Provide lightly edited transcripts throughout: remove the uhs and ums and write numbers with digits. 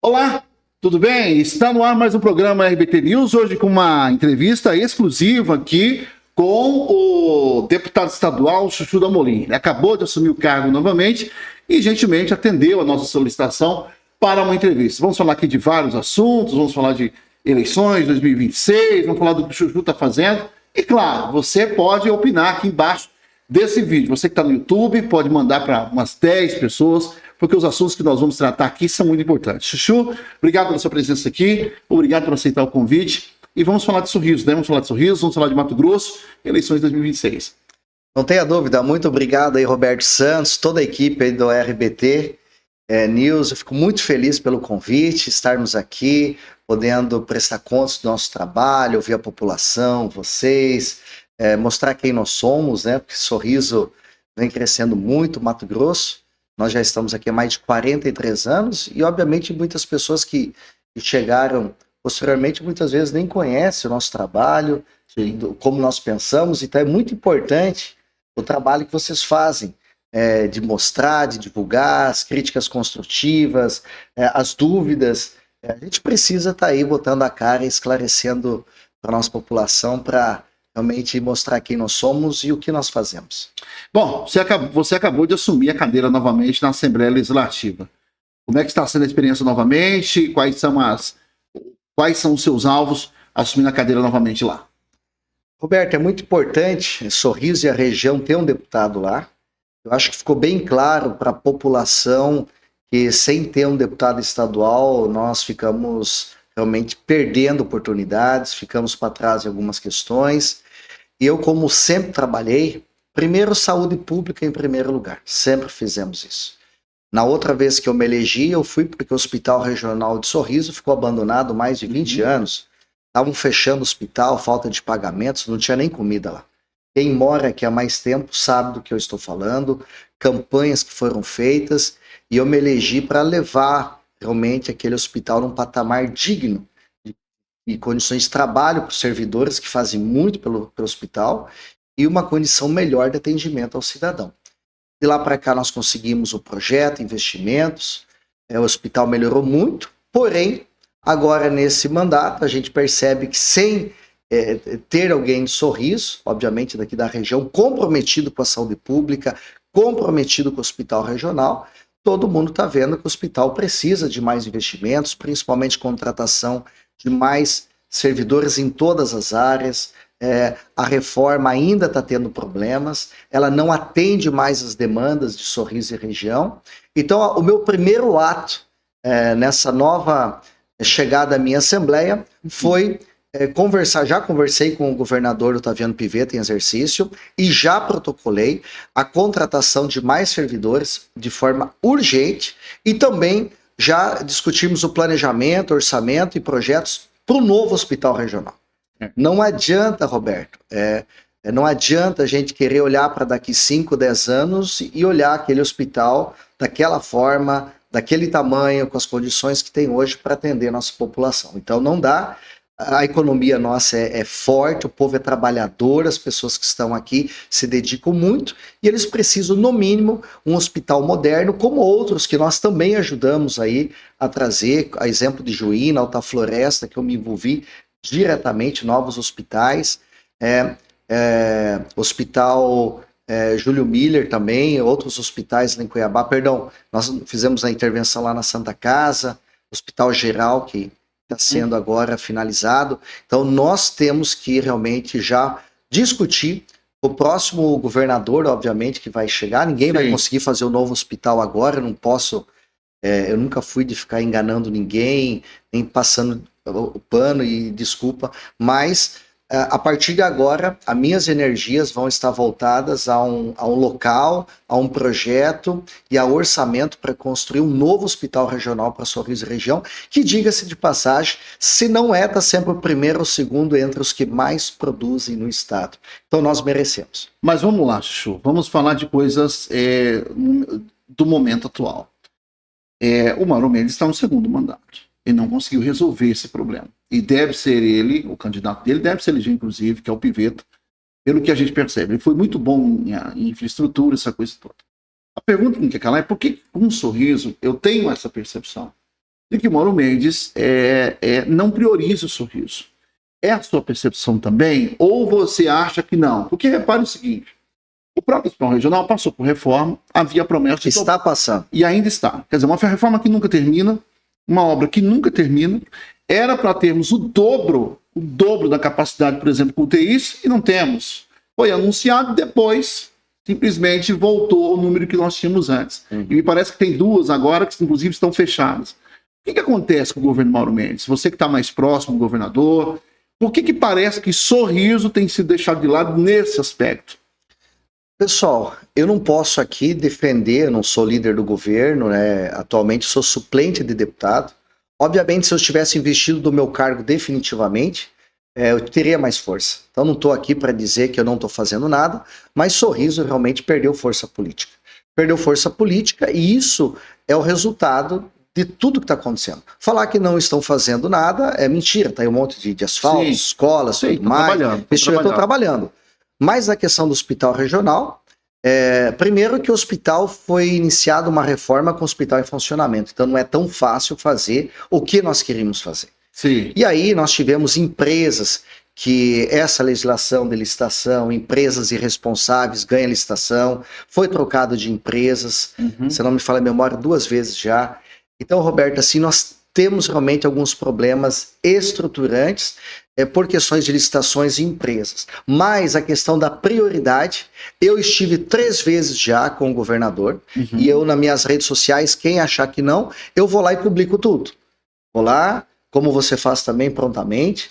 Olá, tudo bem? Está no ar mais um programa RBT News, hoje com uma entrevista exclusiva aqui com o deputado estadual Chuchu Dalmolin. Ele acabou de assumir o cargo novamente e gentilmente atendeu a nossa solicitação para uma entrevista. Vamos falar aqui de vários assuntos, vamos falar de eleições 2026, vamos falar do que o Chuchu está fazendo. E claro, você pode opinar aqui embaixo desse vídeo. Você que está no YouTube pode mandar para umas 10 pessoas, porque os assuntos que nós vamos tratar aqui são muito importantes. Chuchu, obrigado pela sua presença aqui, obrigado por aceitar o convite. E vamos falar de Sorriso, né? Vamos falar de Sorriso, vamos falar de Mato Grosso, eleições 2026. Não tenha dúvida, muito obrigado aí, Roberto Santos, toda a equipe aí do RBT News. Eu fico muito feliz pelo convite, estarmos aqui, podendo prestar contas do nosso trabalho, ouvir a população, vocês, mostrar quem nós somos, né? Porque Sorriso vem crescendo muito, Mato Grosso. Nós já estamos aqui há mais de 43 anos e, obviamente, muitas pessoas que chegaram posteriormente, muitas vezes nem conhecem o nosso trabalho, como nós pensamos. Então, é muito importante o trabalho que vocês fazem, de mostrar, de divulgar as críticas construtivas, as dúvidas. A gente precisa estar aí botando a cara e esclarecendo para a nossa população para realmente mostrar quem nós somos e o que nós fazemos. Bom, você acabou de assumir a cadeira novamente na Assembleia Legislativa. Como é que está sendo a experiência novamente? Quais são os seus alvos assumindo a cadeira novamente lá? Roberto, é muito importante Sorriso e a região ter um deputado lá. Eu acho que ficou bem claro para a população que sem ter um deputado estadual nós ficamos realmente perdendo oportunidades, ficamos para trás em algumas questões. E eu, como sempre trabalhei, primeiro saúde pública em primeiro lugar, sempre fizemos isso. Na outra vez que eu me elegi, eu fui porque o Hospital Regional de Sorriso ficou abandonado há mais de 20 anos. Estavam fechando o hospital, falta de pagamentos, não tinha nem comida lá. Quem mora aqui há mais tempo sabe do que eu estou falando, campanhas que foram feitas, e eu me elegi para levar realmente aquele hospital num patamar digno e condições de trabalho para os servidores que fazem muito pelo hospital e uma condição melhor de atendimento ao cidadão. De lá para cá nós conseguimos o projeto, investimentos, o hospital melhorou muito, porém, agora nesse mandato a gente percebe que sem ter alguém de Sorriso, obviamente daqui da região, comprometido com a saúde pública, comprometido com o hospital regional, todo mundo está vendo que o hospital precisa de mais investimentos, principalmente contratação de mais servidores em todas as áreas. A reforma ainda está tendo problemas, ela não atende mais as demandas de Sorriso e região. Então, o meu primeiro ato nessa nova chegada à minha Assembleia foi conversar. Já conversei com o governador Otaviano Pivetta em exercício e já protocolei a contratação de mais servidores de forma urgente e também já discutimos o planejamento, orçamento e projetos para o novo hospital regional. Não adianta, Roberto, não adianta a gente querer olhar para daqui 5, 10 anos e olhar aquele hospital daquela forma, daquele tamanho, com as condições que tem hoje para atender a nossa população. Então não dá. A economia nossa é forte, o povo é trabalhador, as pessoas que estão aqui se dedicam muito e eles precisam, no mínimo, um hospital moderno, como outros que nós também ajudamos aí a trazer, a exemplo de Juína, Alta Floresta, que eu me envolvi diretamente, novos hospitais, Hospital Júlio Miller também, outros hospitais lá em Cuiabá, nós fizemos a intervenção lá na Santa Casa, Hospital Geral, que está sendo agora finalizado. Então nós temos que realmente já discutir o próximo governador, obviamente, que vai chegar. Ninguém vai conseguir fazer o novo hospital agora, eu não posso, eu nunca fui de ficar enganando ninguém, nem passando o pano e desculpa, mas a partir de agora, as minhas energias vão estar voltadas a um local, a um projeto e a orçamento para construir um novo hospital regional para Sorriso e região, que, diga-se de passagem, se não está sempre o primeiro ou segundo entre os que mais produzem no estado. Então nós merecemos. Mas vamos lá, Chuchu, vamos falar de coisas do momento atual. O Mauro Mendes está no segundo mandato e não conseguiu resolver esse problema. E deve ser ele, o candidato dele, deve ser eleger, inclusive, que é o Pivetta, pelo que a gente percebe. Ele foi muito bom em infraestrutura, essa coisa toda. A pergunta que não quer calar é por que, com um Sorriso, eu tenho essa percepção de que Mauro Mendes não prioriza o Sorriso. É a sua percepção também? Ou você acha que não? Porque repare o seguinte, o próprio Hospital Regional passou por reforma, havia promessa de... Está passando. E ainda está. Quer dizer, uma reforma que nunca termina, uma obra que nunca termina, era para termos o dobro da capacidade, por exemplo, com UTIs, e não temos. Foi anunciado e depois simplesmente voltou ao número que nós tínhamos antes. E me parece que tem duas agora que inclusive estão fechadas. O que acontece com o governo Mauro Mendes? Você que está mais próximo do governador, por que parece que Sorriso tem sido deixado de lado nesse aspecto? Pessoal, eu não posso aqui defender, eu não sou líder do governo, né? Atualmente sou suplente de deputado. Obviamente, se eu tivesse investido do meu cargo definitivamente, eu teria mais força. Então, não estou aqui para dizer que eu não estou fazendo nada, mas Sorriso realmente perdeu força política. Perdeu força política e isso é o resultado de tudo que está acontecendo. Falar que não estão fazendo nada é mentira. Tá aí um monte de asfalto, escolas, tudo mais. Estou trabalhando. Mas na questão do hospital regional, primeiro que o hospital foi iniciado uma reforma com o hospital em funcionamento. Então não é tão fácil fazer o que nós queríamos fazer. Sim. E aí nós tivemos empresas que essa legislação de licitação, empresas irresponsáveis ganham licitação, foi trocado de empresas, se não me falha a memória, 2 vezes já. Então, Roberto, assim, nós temos realmente alguns problemas estruturantes por questões de licitações e empresas. Mas a questão da prioridade, eu estive 3 vezes já com o governador, e eu nas minhas redes sociais, quem achar que não, eu vou lá e publico tudo. Vou lá, como você faz também prontamente,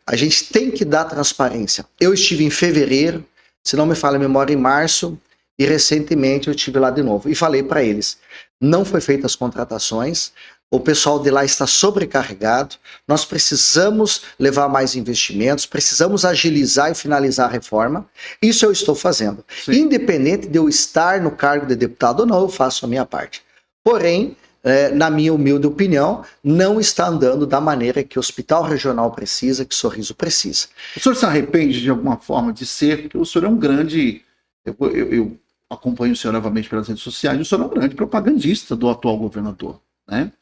a gente tem que dar transparência. Eu estive em fevereiro, se não me falha a memória, em março, e recentemente eu estive lá de novo. E falei para eles, não foi feitas as contratações, o pessoal de lá está sobrecarregado, nós precisamos levar mais investimentos, precisamos agilizar e finalizar a reforma. Isso eu estou fazendo. Sim. Independente de eu estar no cargo de deputado ou não, eu faço a minha parte. Porém, na minha humilde opinião, não está andando da maneira que o Hospital Regional precisa, que Sorriso precisa. O senhor se arrepende de alguma forma de ser, porque o senhor é um grande... Eu acompanho o senhor novamente pelas redes sociais, o senhor é um grande propagandista do atual governador, né?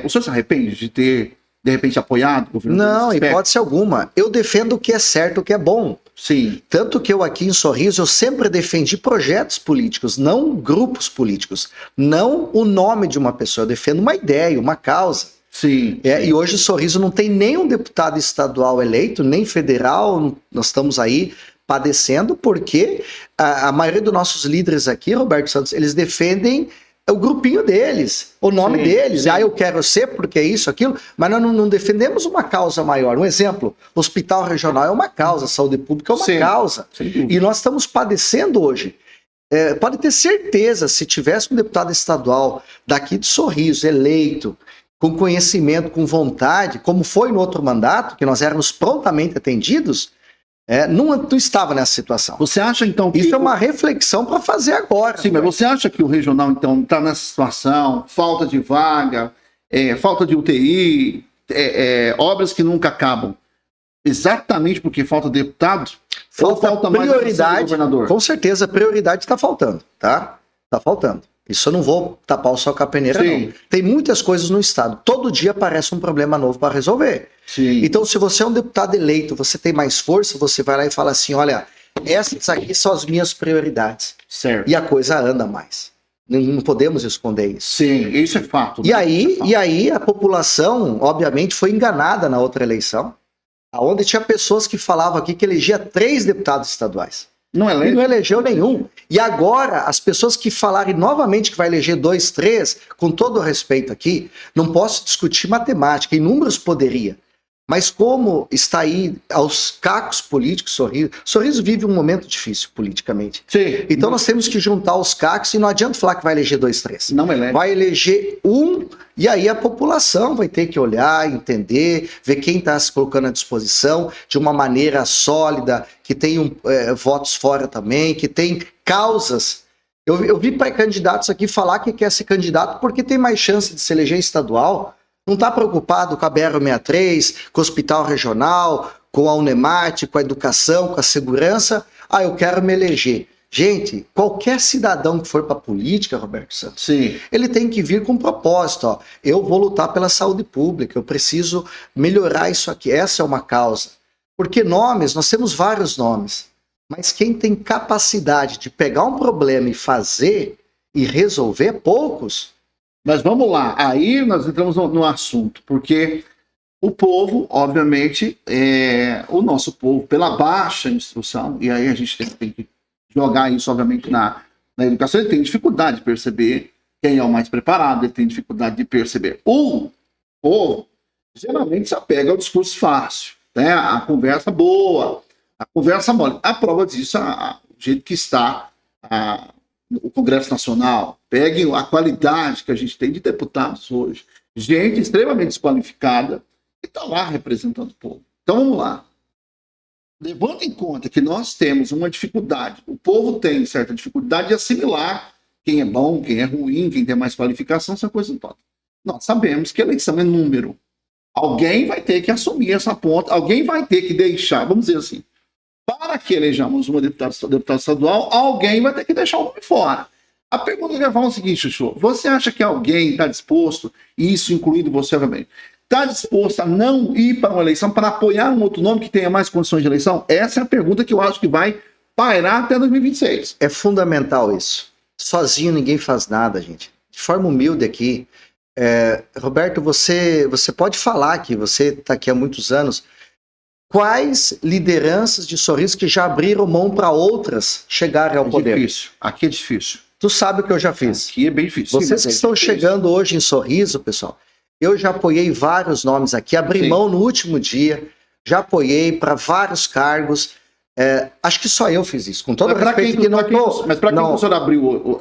O senhor se arrepende de ter, de repente, apoiado o governador? Não, hipótese alguma. Eu defendo o que é certo, o que é bom. Sim. Tanto que eu aqui em Sorriso, eu sempre defendi projetos políticos, não grupos políticos, não o nome de uma pessoa. Eu defendo uma ideia, uma causa. Sim. E hoje Sorriso não tem nenhum deputado estadual eleito, nem federal, nós estamos aí padecendo porque a maioria dos nossos líderes aqui, Roberto Santos, eles defendem o grupinho deles, o nome deles. Sim. Eu quero ser porque é isso, aquilo, mas nós não defendemos uma causa maior. Um exemplo, o hospital regional é uma causa, a saúde pública é uma causa. E nós estamos padecendo hoje. Pode ter certeza, se tivesse um deputado estadual daqui de Sorriso, eleito, com conhecimento, com vontade, como foi no outro mandato, que nós éramos prontamente atendidos, não estava nessa situação. Você acha, então, que... Isso é uma reflexão para fazer agora. Sim, mas você acha que o regional, então, está nessa situação, falta de vaga, falta de UTI, obras que nunca acabam, exatamente porque falta deputado? Falta prioridade, governador? Com certeza, a prioridade está faltando, tá? Está faltando. Isso eu não vou tapar o sol com a peneira, não. Tem muitas coisas no estado. Todo dia aparece um problema novo para resolver. Sim. Então, se você é um deputado eleito, você tem mais força, você vai lá e fala assim, olha, essas aqui são as minhas prioridades. Certo. E a coisa anda mais. Não podemos esconder isso. Sim, isso é fato. E aí a população, obviamente, foi enganada na outra eleição, onde tinha pessoas que falavam aqui que elegia 3 deputados estaduais. Não elegeu? E não elegeu nenhum. E agora, as pessoas que falarem novamente que vai eleger 2, 3, com todo o respeito aqui, não posso discutir matemática, em números poderia. Mas como está aí aos cacos políticos, Sorriso vive um momento difícil politicamente. Sim. Então nós temos que juntar os cacos e não adianta falar que vai eleger 2, 3. Não elege. Vai eleger 1 e aí a população vai ter que olhar, entender, ver quem está se colocando à disposição de uma maneira sólida, que tem votos fora também, que tem causas. Eu vi pré-candidatos aqui falar que quer ser candidato porque tem mais chance de se eleger estadual. Não está preocupado com a BR-63, com o hospital regional, com a Unemate, com a educação, com a segurança. Eu quero me eleger. Gente, qualquer cidadão que for para a política, Roberto Santos, Sim. ele tem que vir com um propósito. Ó. Eu vou lutar pela saúde pública, eu preciso melhorar isso aqui. Essa é uma causa. Porque nomes, nós temos vários nomes. Mas quem tem capacidade de pegar um problema e fazer e resolver, poucos. Mas vamos lá, aí nós entramos no assunto, porque o povo, obviamente, o nosso povo, pela baixa instrução, e aí a gente tem que jogar isso, obviamente, na educação, ele tem dificuldade de perceber quem é o mais preparado, ele tem dificuldade de perceber. O povo geralmente se apega ao discurso fácil, né? A conversa boa, a conversa mole. A prova disso, o jeito que está o Congresso Nacional. Peguem a qualidade que a gente tem de deputados hoje. Gente extremamente desqualificada que está lá representando o povo. Então vamos lá. Levando em conta que nós temos uma dificuldade, o povo tem certa dificuldade de assimilar quem é bom, quem é ruim, quem tem mais qualificação, essa coisa toda. Nós sabemos que a eleição é número. Alguém vai ter que assumir essa ponta, alguém vai ter que deixar, vamos dizer assim, para que elejamos uma deputada estadual, alguém vai ter que deixar o nome fora. A pergunta que eu ia falar é o seguinte, Chuchu, você acha que alguém está disposto, e isso incluindo você, obviamente, está disposto a não ir para uma eleição para apoiar um outro nome que tenha mais condições de eleição? Essa é a pergunta que eu acho que vai pairar até 2026. É fundamental isso. Sozinho ninguém faz nada, gente. De forma humilde aqui. Roberto, você pode falar que você está aqui há muitos anos. Quais lideranças de Sorriso que já abriram mão para outras chegarem ao poder? Difícil. Aqui é difícil. Tu sabe o que eu já fiz. Aqui é bem difícil. Vocês que estão chegando hoje em Sorriso, pessoal, eu já apoiei vários nomes aqui, abri mão no último dia, já apoiei para vários cargos. Acho que só eu fiz isso, com todo respeito que não tô... Mas para quem o senhor abriu?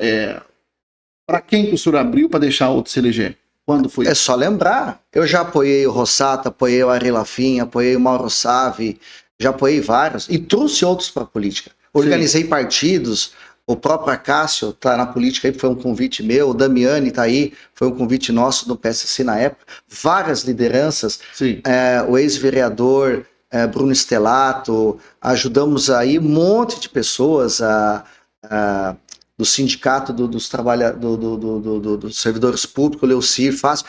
Para quem que o senhor abriu para deixar outro se eleger? Quando foi? É só lembrar. Eu já apoiei o Rossato, apoiei o Ari Lafim, apoiei o Mauro Savi, já apoiei vários e trouxe outros para a política. Organizei partidos. O próprio Acácio está na política aí, foi um convite meu. O Damiani está aí, foi um convite nosso do PSC na época. Várias lideranças. O ex-vereador Bruno Stellato. Ajudamos aí um monte de pessoas do sindicato dos servidores públicos, o Leucir, Fácil.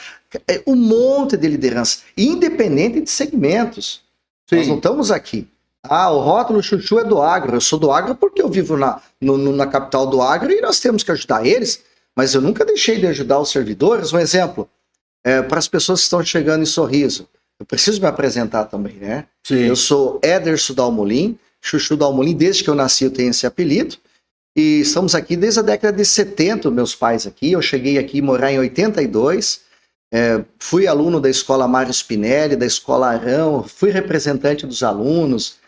Um monte de liderança, independente de segmentos. Sim. Nós não estamos aqui. O rótulo Chuchu é do agro. Eu sou do agro porque eu vivo na capital do agro e nós temos que ajudar eles, mas eu nunca deixei de ajudar os servidores. Um exemplo, para as pessoas que estão chegando em Sorriso, eu preciso me apresentar também, né? Sim. Eu sou Éderson Dalmolin, Chuchu Dalmolin, desde que eu nasci eu tenho esse apelido, e estamos aqui desde a década de 70, meus pais aqui. Eu cheguei aqui a morar em 82, fui aluno da escola Mário Spinelli, da escola Arão, fui representante dos alunos.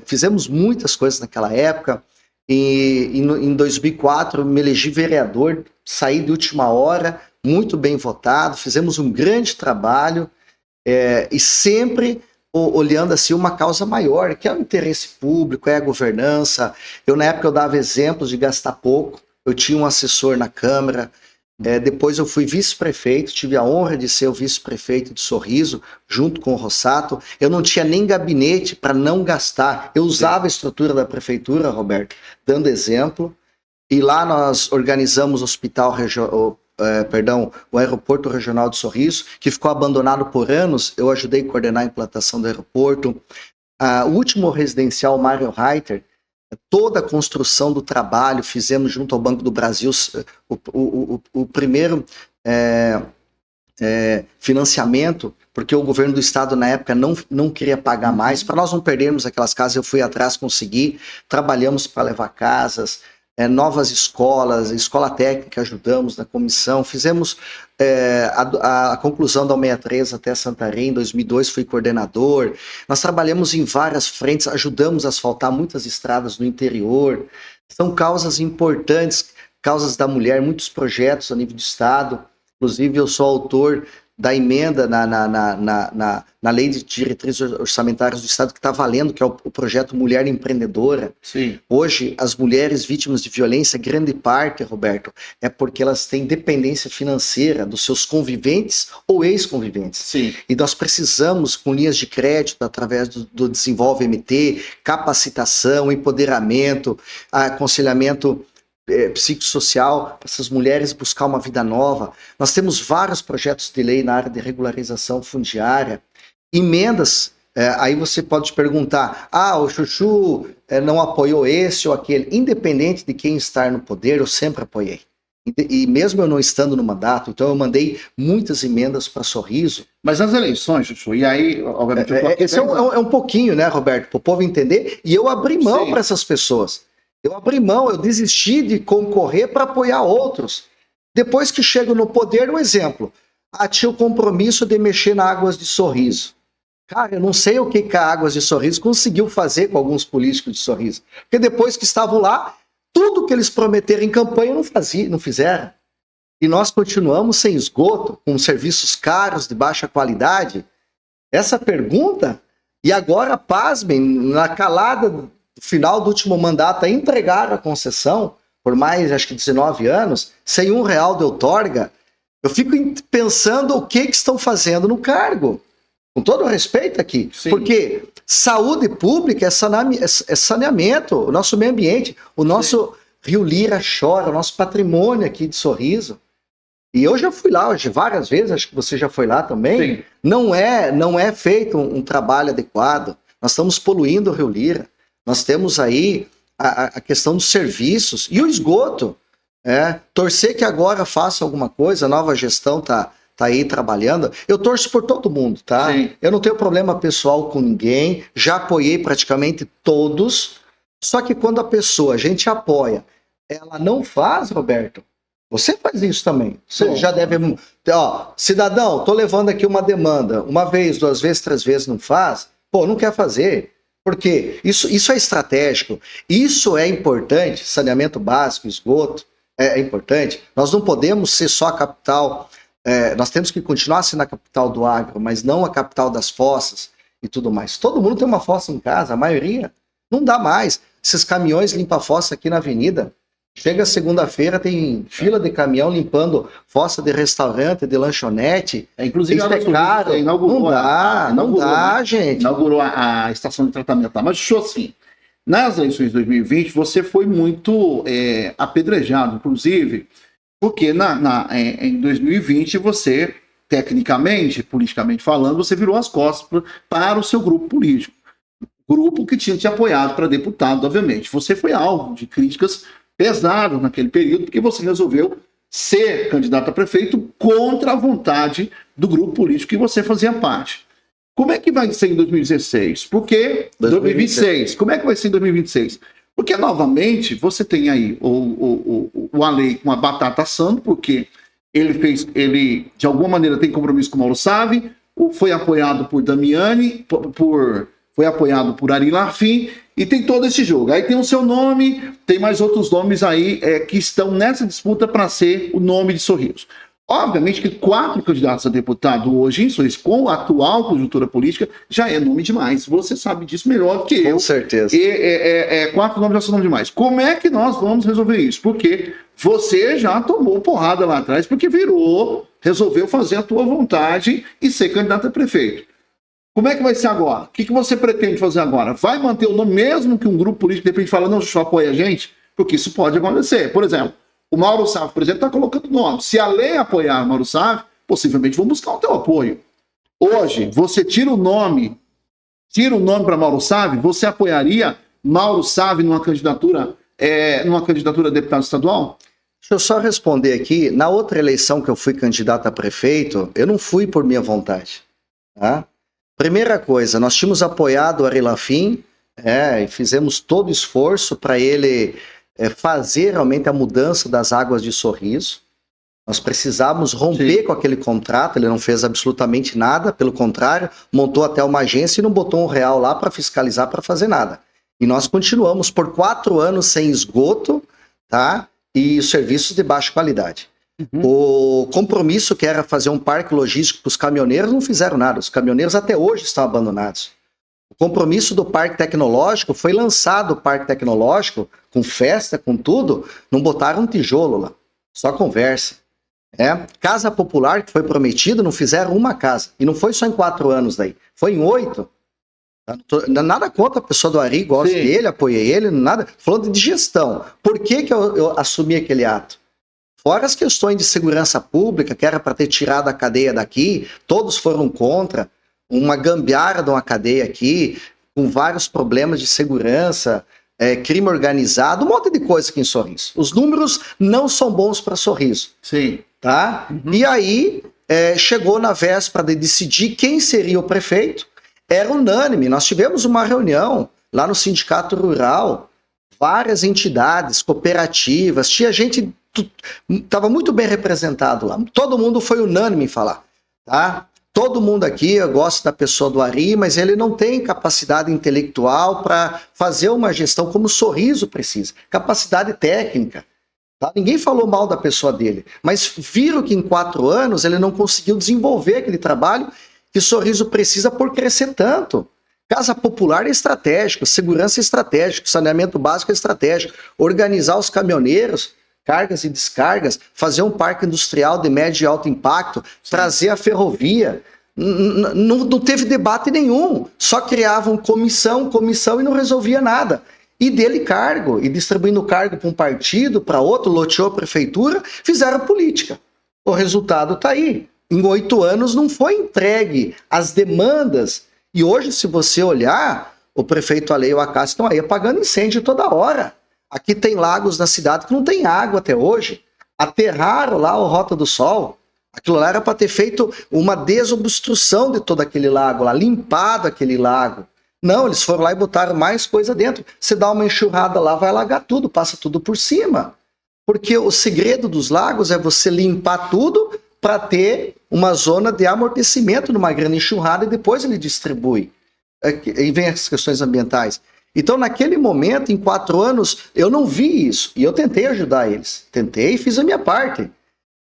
Fizemos muitas coisas naquela época e em 2004 me elegi vereador, saí de última hora, muito bem votado, fizemos um grande trabalho e sempre olhando assim uma causa maior, que é o interesse público, é a governança. Na época eu dava exemplos de gastar pouco, eu tinha um assessor na Câmara. Depois eu fui vice-prefeito, tive a honra de ser o vice-prefeito de Sorriso, junto com o Rossato. Eu não tinha nem gabinete para não gastar. Eu usava a estrutura da prefeitura, Roberto, dando exemplo. E lá nós organizamos o aeroporto regional de Sorriso, que ficou abandonado por anos. Eu ajudei a coordenar a implantação do aeroporto. O último residencial, Mário Reiter, toda a construção do trabalho, fizemos junto ao Banco do Brasil o primeiro financiamento, porque o governo do estado na época não queria pagar mais. Para nós não perdermos aquelas casas, eu fui atrás, consegui, trabalhamos para levar casas, novas escolas, escola técnica, ajudamos na comissão, fizemos a conclusão da 63 até Santarém, em 2002 fui coordenador. Nós trabalhamos em várias frentes, ajudamos a asfaltar muitas estradas no interior. São causas importantes, causas da mulher, muitos projetos a nível de estado. Inclusive eu sou autor da emenda na Lei de Diretrizes Orçamentárias do Estado que está valendo, que é o projeto Mulher Empreendedora. Sim. Hoje, as mulheres vítimas de violência, grande parte, Roberto, é porque elas têm dependência financeira dos seus conviventes ou ex-conviventes. Sim. E nós precisamos, com linhas de crédito, através do Desenvolve MT, capacitação, empoderamento, aconselhamento psicossocial, para essas mulheres buscar uma vida nova. Nós temos vários projetos de lei na área de regularização fundiária, emendas. Aí você pode perguntar, o Chuchu não apoiou esse ou aquele. Independente de quem estar no poder, eu sempre apoiei. E mesmo eu não estando no mandato, então eu mandei muitas emendas para Sorriso. Mas nas eleições, Chuchu, e aí, obviamente... Esse é um pouquinho, né, Roberto, para o povo entender, e eu abri mão para essas pessoas. Eu abri mão, eu desisti de concorrer para apoiar outros. Depois que chego no poder, um exemplo. Tinha o compromisso de mexer na Águas de Sorriso. Cara, eu não sei o que a Águas de Sorriso conseguiu fazer com alguns políticos de Sorriso. Porque depois que estavam lá, tudo que eles prometeram em campanha não fizeram. E nós continuamos sem esgoto, com serviços caros, de baixa qualidade. Essa pergunta, e agora, pasmem, na calada do final do último mandato, entregaram a concessão por mais, acho que 19 anos, sem R$1 de outorga. Eu fico pensando o que estão fazendo no cargo. Com todo o respeito aqui. Sim. Porque saúde pública é saneamento, o nosso meio ambiente, o nosso Rio Lira chora, o nosso patrimônio aqui de Sorriso. E eu já fui lá hoje várias vezes, acho que você já foi lá também. Sim. Não é feito um trabalho adequado. Nós estamos poluindo o Rio Lira. Nós temos aí a questão dos serviços e o esgoto. Torcer que agora faça alguma coisa, a nova gestão tá aí trabalhando. Eu torço por todo mundo, tá? Sim. Eu não tenho problema pessoal com ninguém, já apoiei praticamente todos, só que quando a gente apoia, ela não faz, Roberto, você faz isso também. Você já deve... cidadão, tô levando aqui uma demanda, uma vez, 2 vezes, 3 vezes não faz, não quer fazer. Porque isso é estratégico, isso é importante, saneamento básico, esgoto, é importante. Nós não podemos ser só a capital, nós temos que continuar sendo a capital do agro, mas não a capital das fossas e tudo mais. Todo mundo tem uma fossa em casa, a maioria. Não dá mais. Esses caminhões limpam a fossa aqui na avenida. Chega segunda-feira, tem fila de caminhão limpando fossa de restaurante, de lanchonete. Inclusive, isso é caro. Não dá, gente. Inaugurou a estação de tratamento lá. Mas, deixou assim, nas eleições de 2020, você foi muito apedrejado, inclusive, porque em 2020 você, tecnicamente, politicamente falando, você virou as costas para o seu grupo político. Grupo que tinha te apoiado para deputado, obviamente. Você foi alvo de críticas pesadas naquele período, porque você resolveu ser candidato a prefeito contra a vontade do grupo político que você fazia parte. Como é que vai ser em 2016? Porque 2026. Como é que vai ser em 2026? Porque, novamente, você tem aí o Ale com a batata assando, porque ele, de alguma maneira, tem compromisso com o Mauro Sávio, foi apoiado por Damiani, foi apoiado por Ari Larfim, e tem todo esse jogo. Aí tem o seu nome, tem mais outros nomes aí que estão nessa disputa para ser o nome de Sorriso. Obviamente que 4 candidatos a deputado hoje em Sorriso, com a atual conjuntura política, já é nome demais. Você sabe disso melhor do que eu. Com certeza. 4 nomes já são nome demais. Como é que nós vamos resolver isso? Porque você já tomou porrada lá atrás, porque resolveu fazer a tua vontade e ser candidato a prefeito. Como é que vai ser agora? O que você pretende fazer agora? Vai manter o nome, mesmo que um grupo político de repente fala, não, só apoia a gente? Porque isso pode acontecer. Por exemplo, o Mauro Sávio, por exemplo, está colocando nome. Se a lei apoiar o Mauro Sávio, possivelmente vão buscar o teu apoio. Hoje, você tira o nome para Mauro Sávio, você apoiaria Mauro Sávio numa candidatura a deputado estadual? Deixa eu só responder aqui. Na outra eleição que eu fui candidato a prefeito, eu não fui por minha vontade, tá? Primeira coisa, nós tínhamos apoiado o Ari Larfim, e fizemos todo o esforço para ele fazer realmente a mudança das águas de Sorriso. Nós precisávamos romper com aquele contrato, ele não fez absolutamente nada, pelo contrário, montou até uma agência e não botou R$1 lá para fiscalizar, para fazer nada. E nós continuamos por 4 anos sem esgoto, tá? E serviços de baixa qualidade. O compromisso que era fazer um parque logístico para os caminhoneiros não fizeram nada. Os caminhoneiros até hoje estão abandonados. O compromisso do parque tecnológico foi lançado, o parque tecnológico, com festa, com tudo, não botaram um tijolo lá. Só conversa. Casa popular que foi prometido, não fizeram uma casa. E não foi só em 4 anos daí, foi em 8. Nada contra a pessoa do Ari, gosto dele, apoiei ele, nada. Falando de gestão. Por que eu assumi aquele ato? Fora as questões de segurança pública, que era para ter tirado a cadeia daqui, todos foram contra. Uma gambiarra de uma cadeia aqui, com vários problemas de segurança, crime organizado, um monte de coisa aqui em Sorriso. Os números não são bons para Sorriso. Sim. Tá? E aí, chegou na véspera de decidir quem seria o prefeito. Era unânime, nós tivemos uma reunião lá no Sindicato Rural, várias entidades, cooperativas, tinha gente, estava muito bem representado lá, todo mundo foi unânime em falar, tá? Todo mundo aqui, eu gosto da pessoa do Ari, mas ele não tem capacidade intelectual para fazer uma gestão como o Sorriso precisa, capacidade técnica. Tá? Ninguém falou mal da pessoa dele, mas viram que em 4 anos ele não conseguiu desenvolver aquele trabalho que Sorriso precisa por crescer tanto. Casa popular é estratégico, segurança é estratégico, saneamento básico é estratégico, organizar os caminhoneiros, cargas e descargas, fazer um parque industrial de médio e alto impacto, trazer a ferrovia. Não teve debate nenhum, só criavam comissão e não resolvia nada. E dele cargo, e distribuindo cargo para um partido, para outro, loteou a prefeitura, fizeram política. O resultado está aí. Em 8 anos não foi entregue as demandas. E hoje, se você olhar, o prefeito Ale e o Acácio estão aí apagando incêndio toda hora. Aqui tem lagos na cidade que não tem água até hoje. Aterraram lá o Rota do Sol. Aquilo lá era para ter feito uma desobstrução de todo aquele lago lá, limpado aquele lago. Não, eles foram lá e botaram mais coisa dentro. Você dá uma enxurrada lá, vai alagar tudo, passa tudo por cima. Porque o segredo dos lagos é você limpar tudo para ter uma zona de amortecimento numa grande enxurrada e depois ele distribui. Aí vem as questões ambientais. Então, naquele momento, em 4 anos, eu não vi isso. E eu tentei ajudar eles. Tentei e fiz a minha parte.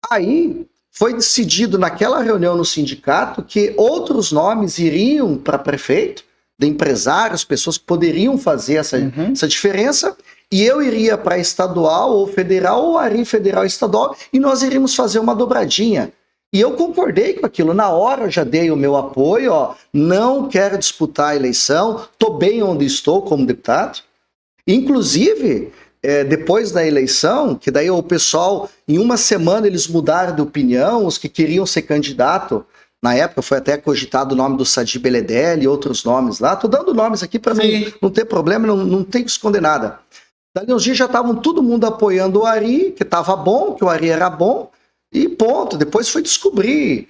Aí, foi decidido naquela reunião no sindicato que outros nomes iriam para prefeito, de empresários, pessoas que poderiam fazer essa diferença, e eu iria para estadual ou federal, ou Ari federal e estadual, e nós iríamos fazer uma dobradinha. E eu concordei com aquilo. Na hora eu já dei o meu apoio, não quero disputar a eleição, estou bem onde estou como deputado. Inclusive, depois da eleição, que daí o pessoal, em uma semana eles mudaram de opinião, os que queriam ser candidato. Na época foi até cogitado o nome do Sadi Beledelli e outros nomes lá. Estou dando nomes aqui para não ter problema, não tem que esconder nada. Dali uns dias já estavam todo mundo apoiando o Ari, que estava bom, que o Ari era bom, e ponto. Depois foi descobrir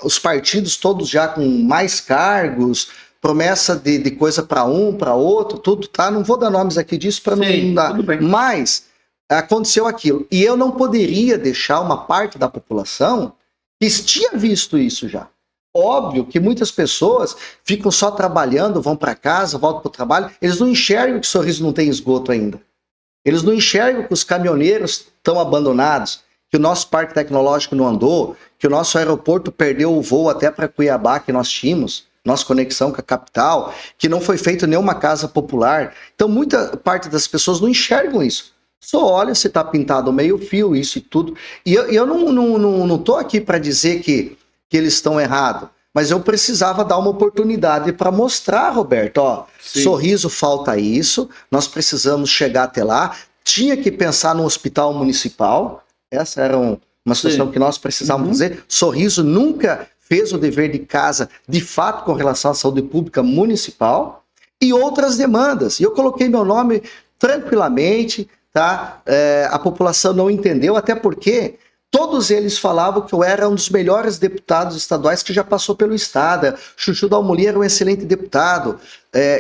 os partidos todos já com mais cargos, promessa de coisa para um, para outro, tudo, tá? Não vou dar nomes aqui disso para não dar. Mas aconteceu aquilo. E eu não poderia deixar uma parte da população que tinha visto isso já. Óbvio que muitas pessoas ficam só trabalhando, vão para casa, voltam para o trabalho, eles não enxergam que Sorriso não tem esgoto ainda. Eles não enxergam que os caminhoneiros estão abandonados, que o nosso parque tecnológico não andou, que o nosso aeroporto perdeu o voo até para Cuiabá que nós tínhamos, nossa conexão com a capital, que não foi feito nenhuma casa popular. Então muita parte das pessoas não enxergam isso. Só olha se está pintado meio fio, isso e tudo. E eu não estou aqui para dizer que eles estão errados, mas eu precisava dar uma oportunidade para mostrar, Roberto, Sorriso falta isso, nós precisamos chegar até lá, tinha que pensar no hospital municipal, essa era uma situação que nós precisávamos fazer. Sorriso nunca fez o dever de casa, de fato, com relação à saúde pública municipal, e outras demandas. E eu coloquei meu nome tranquilamente, tá? A população não entendeu, até porque todos eles falavam que eu era um dos melhores deputados estaduais que já passou pelo estado. Chuchu Dalmolin era um excelente deputado.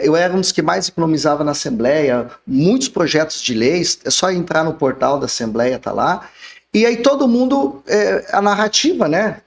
Eu era um dos que mais economizava na Assembleia. Muitos projetos de leis, é só entrar no portal da Assembleia, tá lá. E aí todo mundo, a narrativa, né?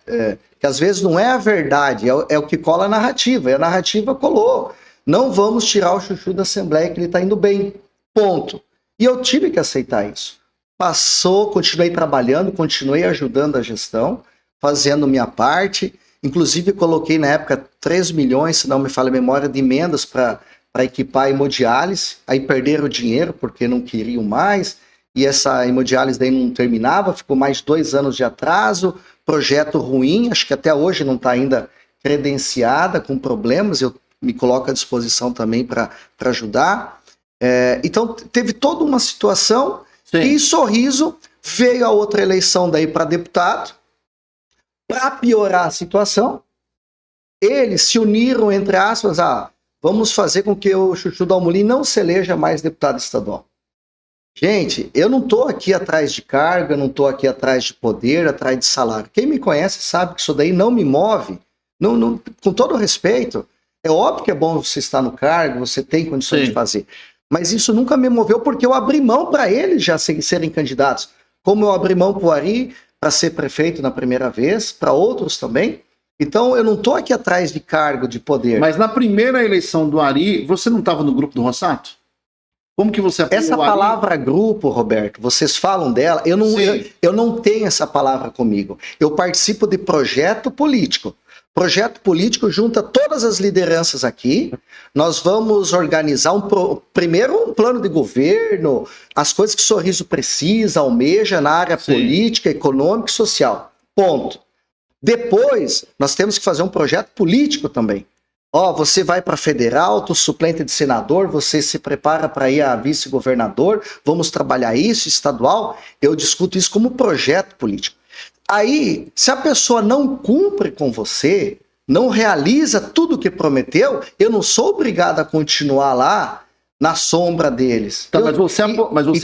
Que às vezes não é a verdade, é o que cola a narrativa. E a narrativa colou. Não vamos tirar o Chuchu da Assembleia, que ele está indo bem. Ponto. E eu tive que aceitar isso. passou, continuei trabalhando, continuei ajudando a gestão, fazendo minha parte. Inclusive, coloquei na época 3 milhões, se não me falha a memória, de emendas para equipar a hemodiálise. Aí perderam o dinheiro porque não queriam mais. E essa hemodiálise daí não terminava, ficou mais 2 anos de atraso. Projeto ruim, acho que até hoje não está ainda credenciada, com problemas. Eu me coloco à disposição também para ajudar. Então, teve toda uma situação. Sim. E em Sorriso veio a outra eleição daí para deputado. Para piorar a situação, eles se uniram, entre aspas, vamos fazer com que o Chuchu Dalmolin não se eleja mais deputado estadual. Gente, eu não estou aqui atrás de cargo, eu não estou aqui atrás de poder, atrás de salário. Quem me conhece sabe que isso daí não me move. Não, com todo respeito, é óbvio que é bom você estar no cargo, você tem condições de fazer. Mas isso nunca me moveu porque eu abri mão para eles já serem candidatos. Como eu abri mão para o Ari para ser prefeito na primeira vez, para outros também. Então, eu não estou aqui atrás de cargo, de poder. Mas na primeira eleição do Ari, você não estava no grupo do Rossato? Como que você apoiou essa palavra grupo, Roberto, vocês falam dela, eu não tenho essa palavra comigo. Eu participo de projeto político. Projeto político junta todas as lideranças aqui. Nós vamos organizar primeiro um plano de governo, as coisas que Sorriso precisa, almeja na área política, econômica e social. Ponto. Depois, nós temos que fazer um projeto político também. Você vai para federal, tu suplente de senador, você se prepara para ir a vice-governador, vamos trabalhar isso, estadual. Eu discuto isso como projeto político. Aí, se a pessoa não cumpre com você, não realiza tudo o que prometeu, eu não sou obrigado a continuar lá na sombra deles. Tá, mas você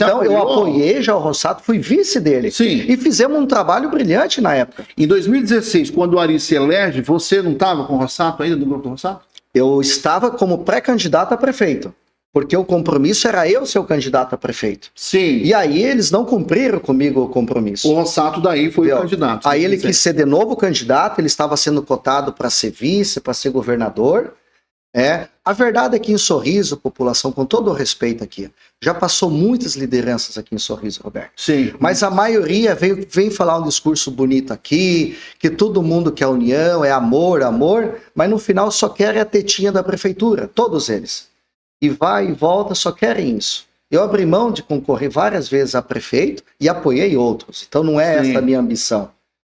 então, eu apoiei já o Rossato, fui vice dele. Sim. E fizemos um trabalho brilhante na época. Em 2016, quando o Ari se elege, você não estava com o Rossato ainda, no grupo do Rossato? Eu estava como pré-candidato a prefeito. Porque o compromisso era eu ser o candidato a prefeito. Sim. E aí eles não cumpriram comigo o compromisso. O Rossato daí foi o candidato. Aí ele quis ser de novo candidato, ele estava sendo cotado para ser vice, para ser governador. A verdade é que em Sorriso, população, com todo o respeito aqui, já passou muitas lideranças aqui em Sorriso, Roberto. Sim. Mas a maioria vem falar um discurso bonito aqui, que todo mundo quer união, é amor, mas no final só querem a tetinha da prefeitura, todos eles. E vai e volta, só querem isso. Eu abri mão de concorrer várias vezes a prefeito e apoiei outros. Então não é essa a minha ambição.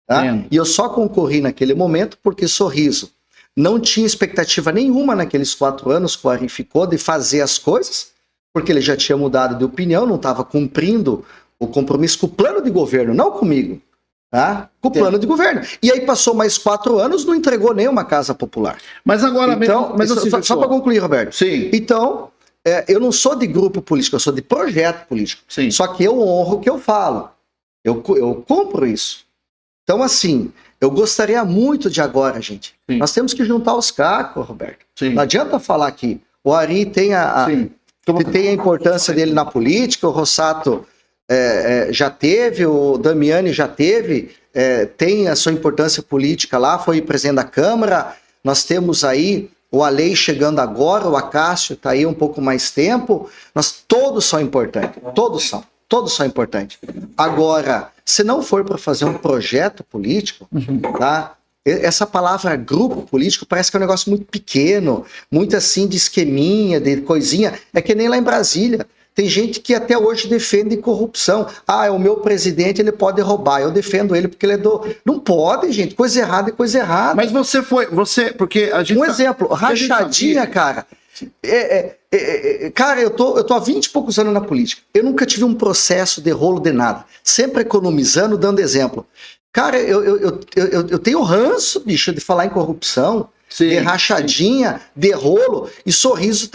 Tá? E eu só concorri naquele momento porque Sorriso não tinha expectativa nenhuma naqueles 4 anos que o Ari ficou de fazer as coisas, porque ele já tinha mudado de opinião, não estava cumprindo o compromisso com o plano de governo, não comigo. Tá? Com o plano de governo. E aí passou mais 4 anos, não entregou nenhuma casa popular. Mas agora então, mesmo... só para concluir, Roberto. Sim. Então, eu não sou de grupo político, eu sou de projeto político. Sim. Só que eu honro o que eu falo. Eu cumpro isso. Então, assim, eu gostaria muito de agora, gente. Sim. Nós temos que juntar os cacos, Roberto. Sim. Não adianta falar que o Ari tem a importância dele na política, o Rossato... já teve, o Damiani já teve, tem a sua importância política lá, foi presidente da Câmara, nós temos aí o Alei chegando agora, o Acácio está aí um pouco mais tempo, todos são importantes, todos são importantes. Agora, se não for para fazer um projeto político, tá? Essa palavra grupo político parece que é um negócio muito pequeno, muito assim de esqueminha, de coisinha, é que nem lá em Brasília. Tem gente que até hoje defende corrupção. É o meu presidente, ele pode roubar. Eu defendo ele porque ele é do... Não pode, gente. Coisa errada é coisa errada. Mas porque a gente... Um exemplo, rachadinha, cara. Cara, eu tô há 20 e poucos anos na política. Eu nunca tive um processo de rolo de nada. Sempre economizando, dando exemplo. Cara, eu tenho ranço, bicho, de falar em corrupção. Sim, de rachadinha, de rolo, e Sorriso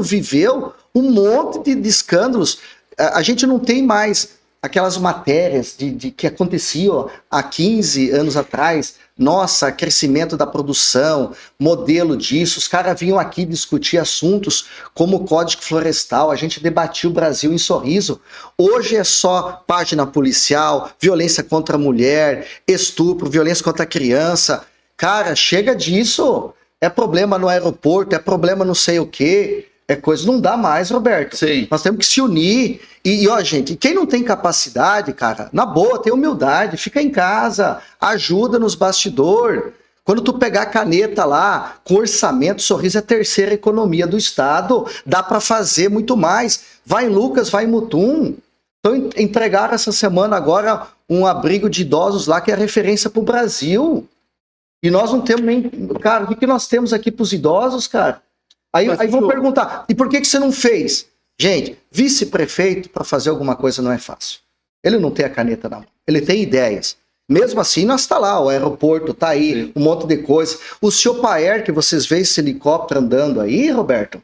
viveu um monte de escândalos. A gente não tem mais aquelas matérias de que aconteciam há 15 anos atrás. Nossa, crescimento da produção, modelo disso. Os caras vinham aqui discutir assuntos como o Código Florestal. A gente debatia o Brasil em Sorriso. Hoje é só página policial, violência contra a mulher, estupro, violência contra a criança. Cara, chega disso. É problema no aeroporto, é problema não sei o quê. é coisa, não dá mais, Roberto. Sim. Nós temos que se unir. E ó, gente, quem não tem capacidade, cara, na boa, tem humildade, fica em casa, ajuda nos bastidores. Quando tu pegar a caneta lá, com orçamento, Sorriso é a terceira economia do estado, dá para fazer muito mais. Vai em Lucas, vai em Mutum. Então entregaram essa semana agora um abrigo de idosos lá que é referência para o Brasil. E nós não temos nem... Cara, o que nós temos aqui para os idosos, cara? Aí vão perguntar, e por que você não fez? Gente, vice-prefeito para fazer alguma coisa não é fácil. Ele não tem a caneta na mão, ele tem ideias. Mesmo assim, nós tá lá, o aeroporto tá aí, sim, um monte de coisa. O seu Paer, que vocês veem esse helicóptero andando aí, Roberto,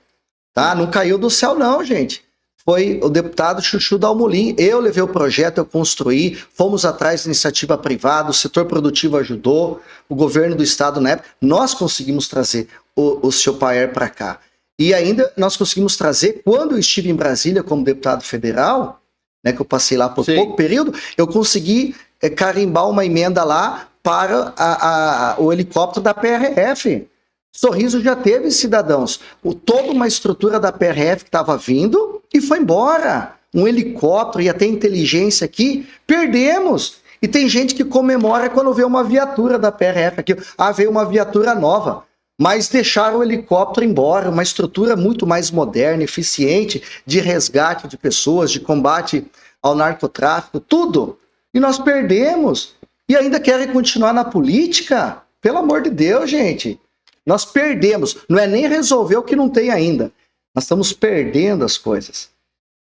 tá? Não caiu do céu não, gente. Foi o deputado Chuchu Dalmolin. Eu levei o projeto, eu construí, fomos atrás da iniciativa privada, o setor produtivo ajudou, o governo do estado na época, nós conseguimos trazer o seu Paer para cá. E ainda nós conseguimos trazer, quando eu estive em Brasília como deputado federal, né, que eu passei lá por pouco período, eu consegui carimbar uma emenda lá para o helicóptero da PRF. Sorriso já teve, cidadãos, toda uma estrutura da PRF que estava vindo e foi embora. Um helicóptero, ia ter inteligência aqui, perdemos. E tem gente que comemora quando vê uma viatura da PRF aqui. Ah, veio uma viatura nova. Mas deixaram o helicóptero embora, uma estrutura muito mais moderna, eficiente, de resgate de pessoas, de combate ao narcotráfico, tudo. E nós perdemos. E ainda querem continuar na política? Pelo amor de Deus, gente. Nós perdemos. Não é nem resolver o que não tem ainda. Nós estamos perdendo as coisas.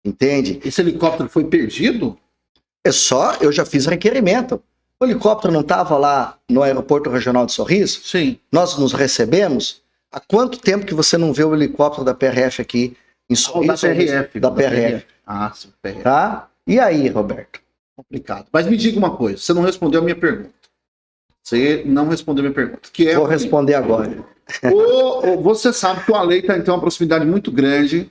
Entende? Esse helicóptero foi perdido? Eu já fiz requerimento. O helicóptero não estava lá no aeroporto regional de Sorriso? Sim. Nós nos recebemos? Há quanto tempo que você não vê o helicóptero da PRF aqui em Sorriso? Da PRF. Ah, sim, PRF. Tá? E aí, Roberto? Complicado. Mas me diga uma coisa, você não respondeu a minha pergunta. Você não respondeu a minha pergunta. Que é Vou responder agora. Você sabe que o Alei tem uma proximidade muito grande.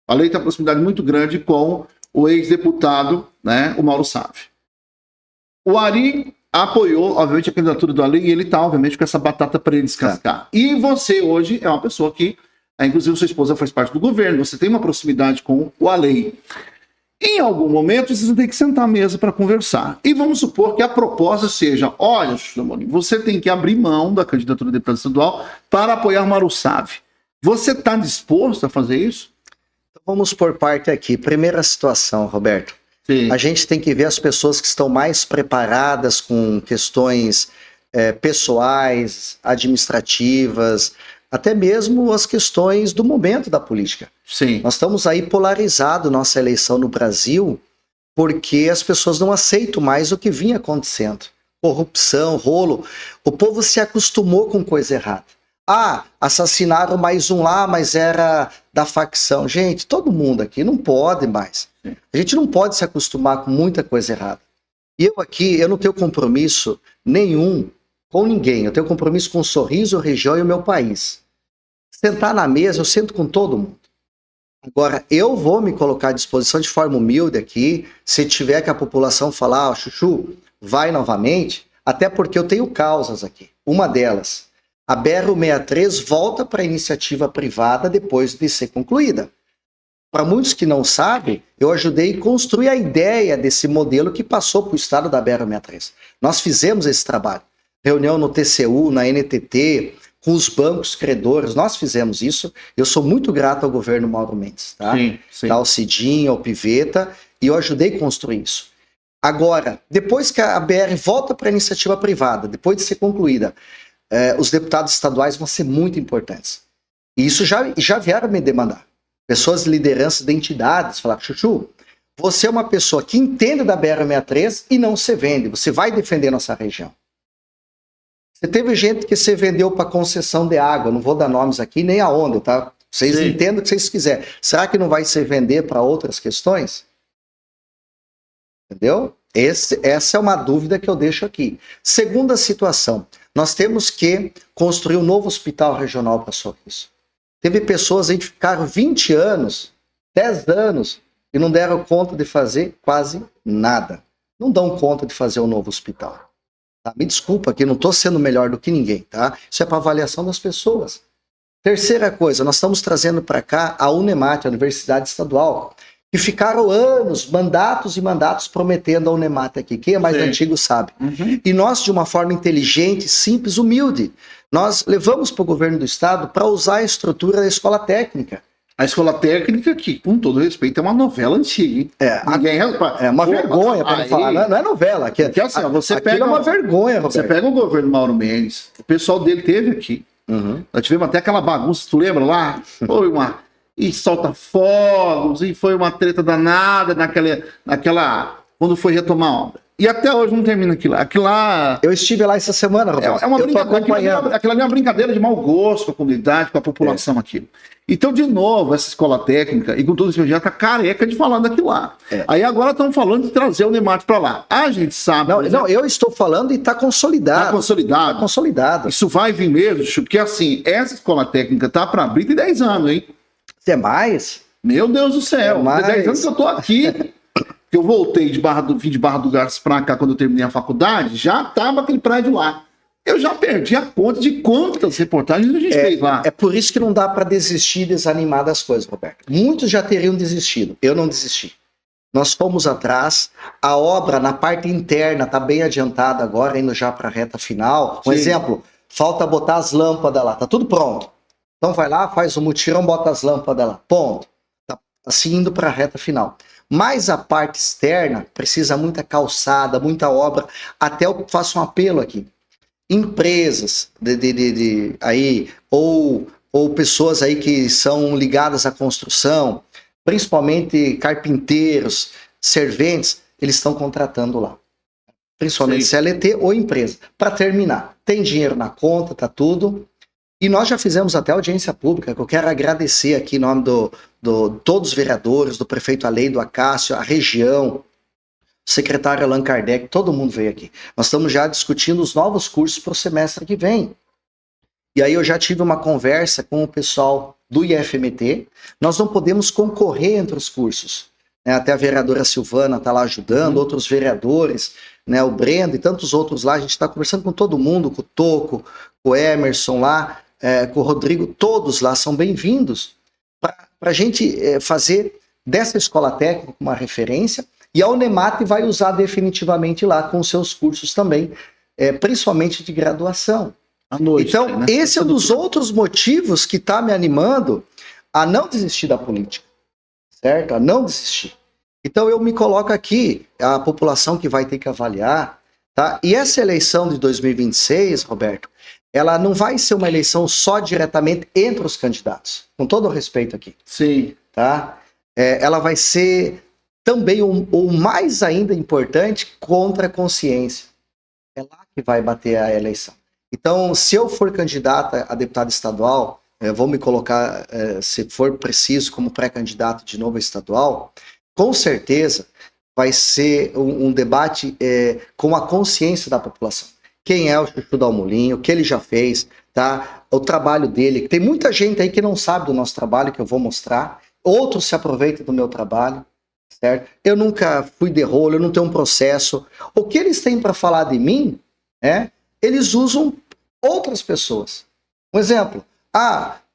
O Alei tem uma proximidade muito grande com o ex-deputado, né, o Mauro Sávio. O Ari apoiou, obviamente, a candidatura do Alei e ele está, obviamente, com essa batata para ele descascar. E você, hoje, é uma pessoa que, inclusive, sua esposa faz parte do governo, você tem uma proximidade com o Alei. Em algum momento, vocês vão ter que sentar à mesa para conversar. E vamos supor que a proposta seja, olha, você tem que abrir mão da candidatura de deputado estadual para apoiar Mauro Sávio. Você está disposto a fazer isso? Então, vamos por parte aqui. Primeira situação, Roberto. Sim. A gente tem que ver as pessoas que estão mais preparadas com questões pessoais, administrativas, até mesmo as questões do momento da política. Sim. Nós estamos aí polarizados nossa eleição no Brasil porque as pessoas não aceitam mais o que vinha acontecendo. Corrupção, rolo. O povo se acostumou com coisa errada. Ah, assassinaram mais um lá, mas era da facção. Gente, todo mundo aqui não pode mais. A gente não pode se acostumar com muita coisa errada. E eu aqui, eu não tenho compromisso nenhum com ninguém. Eu tenho compromisso com o Sorriso, a região e o meu país. Sentar na mesa, eu sento com todo mundo. Agora, eu vou me colocar à disposição de forma humilde aqui, se tiver que a população falar, Chuchu, vai novamente, até porque eu tenho causas aqui. Uma delas, a BR-163 volta para a iniciativa privada depois de ser concluída. Para muitos que não sabem, eu ajudei a construir a ideia desse modelo que passou para o estado da BR-163. Nós fizemos esse trabalho. Reunião no TCU, na NTT, com os bancos credores, nós fizemos isso. Eu sou muito grato ao governo Mauro Mendes, tá? Sim, sim. Ao Cidinho, ao Piveta, e eu ajudei a construir isso. Agora, depois que a BR volta para a iniciativa privada, depois de ser concluída, os deputados estaduais vão ser muito importantes. E isso já vieram me demandar. Pessoas de liderança de entidades falaram, Chuchu, você é uma pessoa que entende da BR-63 e não se vende, você vai defender nossa região. Você teve gente que se vendeu para concessão de água, não vou dar nomes aqui nem aonde, tá? Vocês entendam o que vocês quiserem. Será que não vai se vender para outras questões? Entendeu? Essa é uma dúvida que eu deixo aqui. Segunda situação, nós temos que construir um novo hospital regional para Sorriso. Teve pessoas aí que ficaram 20 anos, 10 anos, e não deram conta de fazer quase nada. Não dão conta de fazer um novo hospital. Tá? Me desculpa que não estou sendo melhor do que ninguém, tá? Isso é para avaliação das pessoas. Terceira coisa, nós estamos trazendo para cá a Unemat, a Universidade Estadual, que ficaram anos, mandatos e mandatos prometendo a Unemat aqui. Quem é mais antigo sabe. E nós, de uma forma inteligente, simples, humilde, nós levamos para o governo do estado para usar a estrutura da escola técnica. A escola técnica, que, com todo respeito, é uma novela antiga, hein? É uma vergonha para falar, não é novela. Porque assim, você pega, é uma vergonha, Roberto. Você pega o governo Mauro Mendes, o pessoal dele teve aqui. Nós tivemos até aquela bagunça, tu lembra lá? Foi e solta fogos, e foi uma treta danada naquela quando foi retomar a obra. E até hoje não termina aquilo lá. Eu estive lá essa semana, Roberto. É uma brincadeira. Aquilo ali é uma brincadeira de mau gosto com a comunidade, com a população aqui. Então, de novo, essa escola técnica, e com todo esse já tá careca de falar daquilo lá. Aí agora estão falando de trazer o Unemat para lá. A gente sabe. Não, eu estou falando e está consolidado. Está consolidado. Tá consolidado. Isso vai vir mesmo, porque assim, essa escola técnica tá para abrir tem 10 anos, hein? É mais? Meu Deus do céu. Tem 10 anos que eu tô aqui. Que eu voltei vim de Barra do Garças para cá quando eu terminei a faculdade, já tava aquele prédio lá. Eu já perdi a conta de quantas reportagens a gente fez lá. É por isso que não dá para desistir e desanimar das coisas, Roberto. Muitos já teriam desistido. Eu não desisti. Nós fomos atrás. A obra na parte interna está bem adiantada agora, indo já para a reta final. Um exemplo, falta botar as lâmpadas lá. Tá tudo pronto. Então vai lá, faz o mutirão, bota as lâmpadas lá. Ponto. Tá assim indo para a reta final. Mas a parte externa precisa muita calçada, muita obra. Até eu faço um apelo aqui. Empresas aí, ou pessoas aí que são ligadas à construção, principalmente carpinteiros, serventes, eles estão contratando lá. Principalmente CLT ou empresa. Para terminar, tem dinheiro na conta, tá tudo. E nós já fizemos até audiência pública, que eu quero agradecer aqui em nome todos os vereadores, do prefeito Alei, do Acácio, a região, o secretário Allan Kardec, todo mundo veio aqui. Nós estamos já discutindo os novos cursos para o semestre que vem. E aí eu já tive uma conversa com o pessoal do IFMT. Nós não podemos concorrer entre os cursos. Até a vereadora Silvana está lá ajudando, outros vereadores, o Brendo e tantos outros lá. A gente está conversando com todo mundo, com o Toco, com o Emerson lá, com o Rodrigo, todos lá são bem-vindos para a gente fazer dessa escola técnica uma referência, e a Unemat vai usar definitivamente lá com seus cursos também, principalmente de graduação. À noite, então, né? Esse é um dos outros motivos que está me animando a não desistir da política, certo? A não desistir. Então, eu me coloco aqui, a população que vai ter que avaliar, tá? E essa eleição de 2026, Roberto, ela não vai ser uma eleição só diretamente entre os candidatos, com todo o respeito aqui. Sim. Tá? Ela vai ser também, o mais ainda importante, contra a consciência. É lá que vai bater a eleição. Então, se eu for candidata a deputado estadual, vou me colocar, se for preciso, como pré-candidato de novo estadual, com certeza vai ser um debate com a consciência da população. Quem é o Chuchu Dalmolin, o que ele já fez, tá? O trabalho dele. Tem muita gente aí que não sabe do nosso trabalho, que eu vou mostrar. Outros se aproveitam do meu trabalho, certo? Eu nunca fui de rolo, eu não tenho um processo. O que eles têm para falar de mim, eles usam outras pessoas. Um exemplo.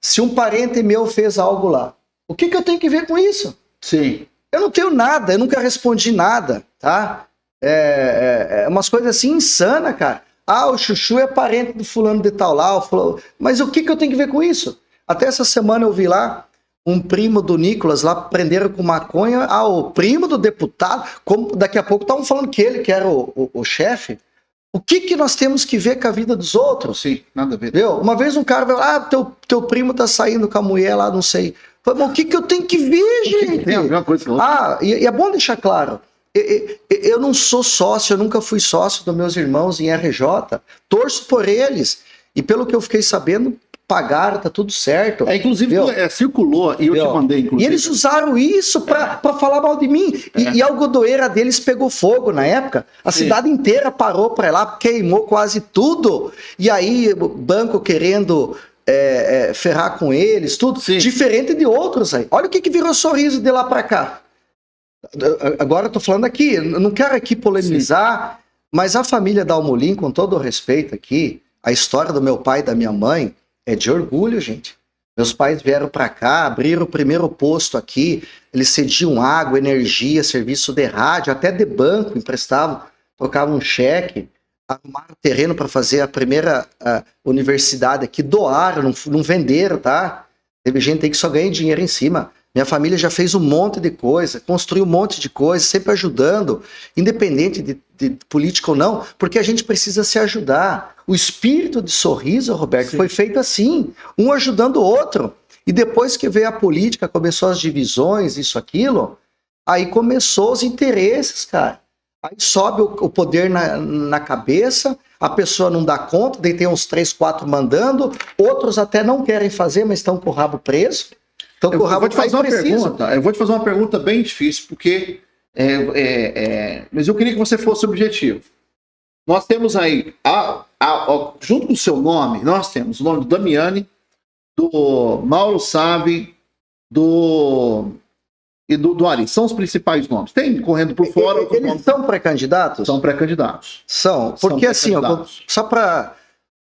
Se um parente meu fez algo lá, o que eu tenho que ver com isso? Sim. Eu não tenho nada, eu nunca respondi nada, tá? Umas coisas assim insanas, cara. O Chuchu é parente do fulano de tal lá. Mas o que eu tenho que ver com isso? Até essa semana eu vi lá um primo do Nicolas lá, prenderam com maconha. O primo do deputado. Daqui a pouco estavam falando que ele que era o chefe. O que nós temos que ver com a vida dos outros? Sim, nada a ver. Viu? Uma vez um cara falou, teu primo tá saindo com a mulher lá, não sei. Falei, mas o que eu tenho que ver, gente? Tem a ver uma coisa com outra. E é bom deixar claro. Eu não sou sócio, eu nunca fui sócio dos meus irmãos em RJ. Torço por eles. E pelo que eu fiquei sabendo, pagaram, tá tudo certo. Inclusive, circulou, e eu te mandei, inclusive. E eles usaram isso pra falar mal de mim. E a algodoeira deles pegou fogo na época. A cidade inteira parou pra ir lá, queimou quase tudo. E aí, o banco querendo ferrar com eles, tudo. Sim. Diferente de outros aí. Olha o que virou Sorriso de lá pra cá. Agora eu tô falando aqui, eu não quero aqui polemizar, mas a família Dalmolin, com todo o respeito aqui, a história do meu pai e da minha mãe é de orgulho, gente. Meus pais vieram para cá, abriram o primeiro posto aqui, eles cediam água, energia, serviço de rádio, até de banco emprestavam, trocavam um cheque, arrumaram terreno para fazer a primeira universidade aqui, doaram, não venderam, tá? Teve gente aí que só ganha dinheiro em cima. Minha família já fez um monte de coisa, construiu um monte de coisa, sempre ajudando, independente de política ou não, porque a gente precisa se ajudar. O espírito de Sorriso, Roberto, foi feito assim, um ajudando o outro. E depois que veio a política, começou as divisões, isso, aquilo, aí começou os interesses, cara. Aí sobe o poder na cabeça, a pessoa não dá conta, daí tem uns 3, 4 mandando, outros até não querem fazer, mas estão com o rabo preso. Então, Eu vou te fazer uma pergunta. Eu vou te fazer uma pergunta bem difícil, porque mas eu queria que você fosse objetivo. Nós temos aí, junto com o seu nome, nós temos o nome do Damiani, do Mauro Savi, e do Ari. São os principais nomes. Tem correndo por fora. Eles são pré-candidatos? São pré-candidatos. São. Porque assim, só para...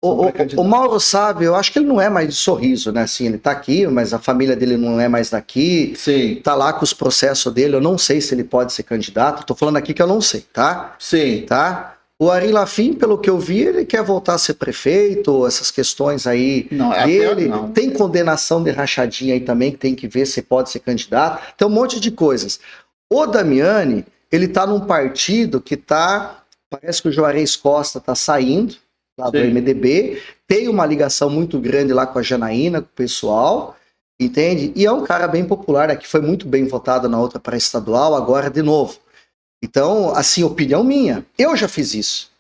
O Mauro Savi, eu acho que ele não é mais de Sorriso, né? Assim, ele tá aqui, mas a família dele não é mais daqui. Sim. Tá lá com os processos dele. Eu não sei se ele pode ser candidato. Tô falando aqui que eu não sei, tá? Sim. Tá? O Ari Lafim, pelo que eu vi, ele quer voltar a ser prefeito, essas questões aí dele. Não. Tem condenação de rachadinha aí também, que tem que ver se pode ser candidato. Tem um monte de coisas. O Damiani, ele tá num partido que tá... Parece que o Juarez Costa tá saindo lá do MDB. Tem uma ligação muito grande lá com a Janaína, com o pessoal, entende? E é um cara bem popular, que foi muito bem votado na outra pré-estadual, agora de novo. Então, assim, opinião minha, eu já fiz isso.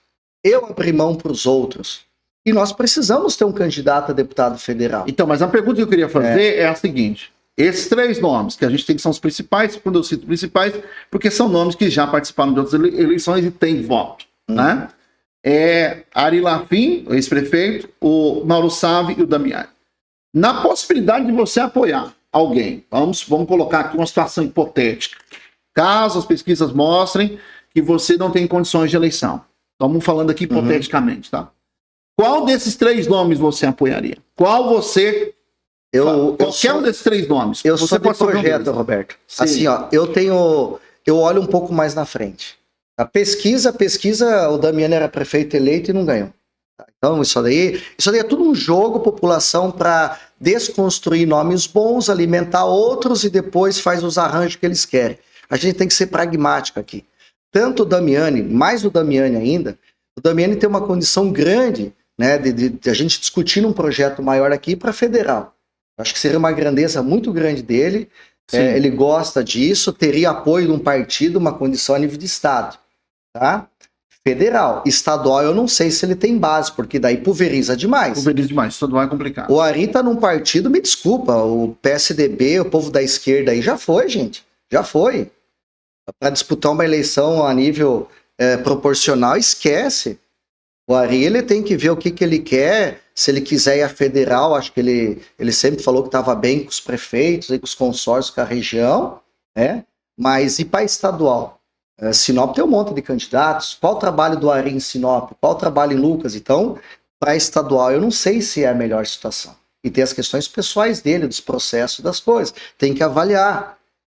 Eu abri mão para os outros. E nós precisamos ter um candidato a deputado federal. Então, mas a pergunta que eu queria fazer é a seguinte. Esses 3 nomes que a gente tem que são os principais, quando eu cito principais, porque são nomes que já participaram de outras eleições e têm voto, né? Ari Lafim, o ex-prefeito, o Mauro Savi e o Damiani. Na possibilidade de você apoiar alguém, vamos colocar aqui uma situação hipotética. Caso as pesquisas mostrem que você não tem condições de eleição. Estamos falando aqui hipoteticamente, tá? Qual desses 3 nomes você apoiaria? Qual você... Qualquer um desses 3 nomes. Eu você sou de projeto, Roberto. Sim. Assim, ó, eu olho um pouco mais na frente. A pesquisa, o Damiani era prefeito eleito e não ganhou. Então, isso daí é tudo um jogo, população, para desconstruir nomes bons, alimentar outros e depois faz os arranjos que eles querem. A gente tem que ser pragmático aqui. Tanto o Damiani, mais o Damiani ainda, o Damiani tem uma condição grande, né, de a gente discutir um projeto maior aqui para federal. Acho que seria uma grandeza muito grande dele. Ele gosta disso, teria apoio de um partido, uma condição a nível de estado. Tá? Federal. Estadual eu não sei se ele tem base, porque daí pulveriza demais. Pulveriza demais, estadual é complicado. O Ari tá num partido, me desculpa, o PSDB, o povo da esquerda aí já foi, gente. Já foi. Para disputar uma eleição a nível proporcional, esquece. O Ari, ele tem que ver o que ele quer. Se ele quiser ir a federal, acho que ele sempre falou que estava bem com os prefeitos, e com os consórcios, com a região, né? Mas e para estadual? Sinop tem um monte de candidatos. Qual o trabalho do Ari em Sinop? Qual o trabalho em Lucas? Então, para estadual, eu não sei se é a melhor situação. E tem as questões pessoais dele, dos processos, das coisas. Tem que avaliar.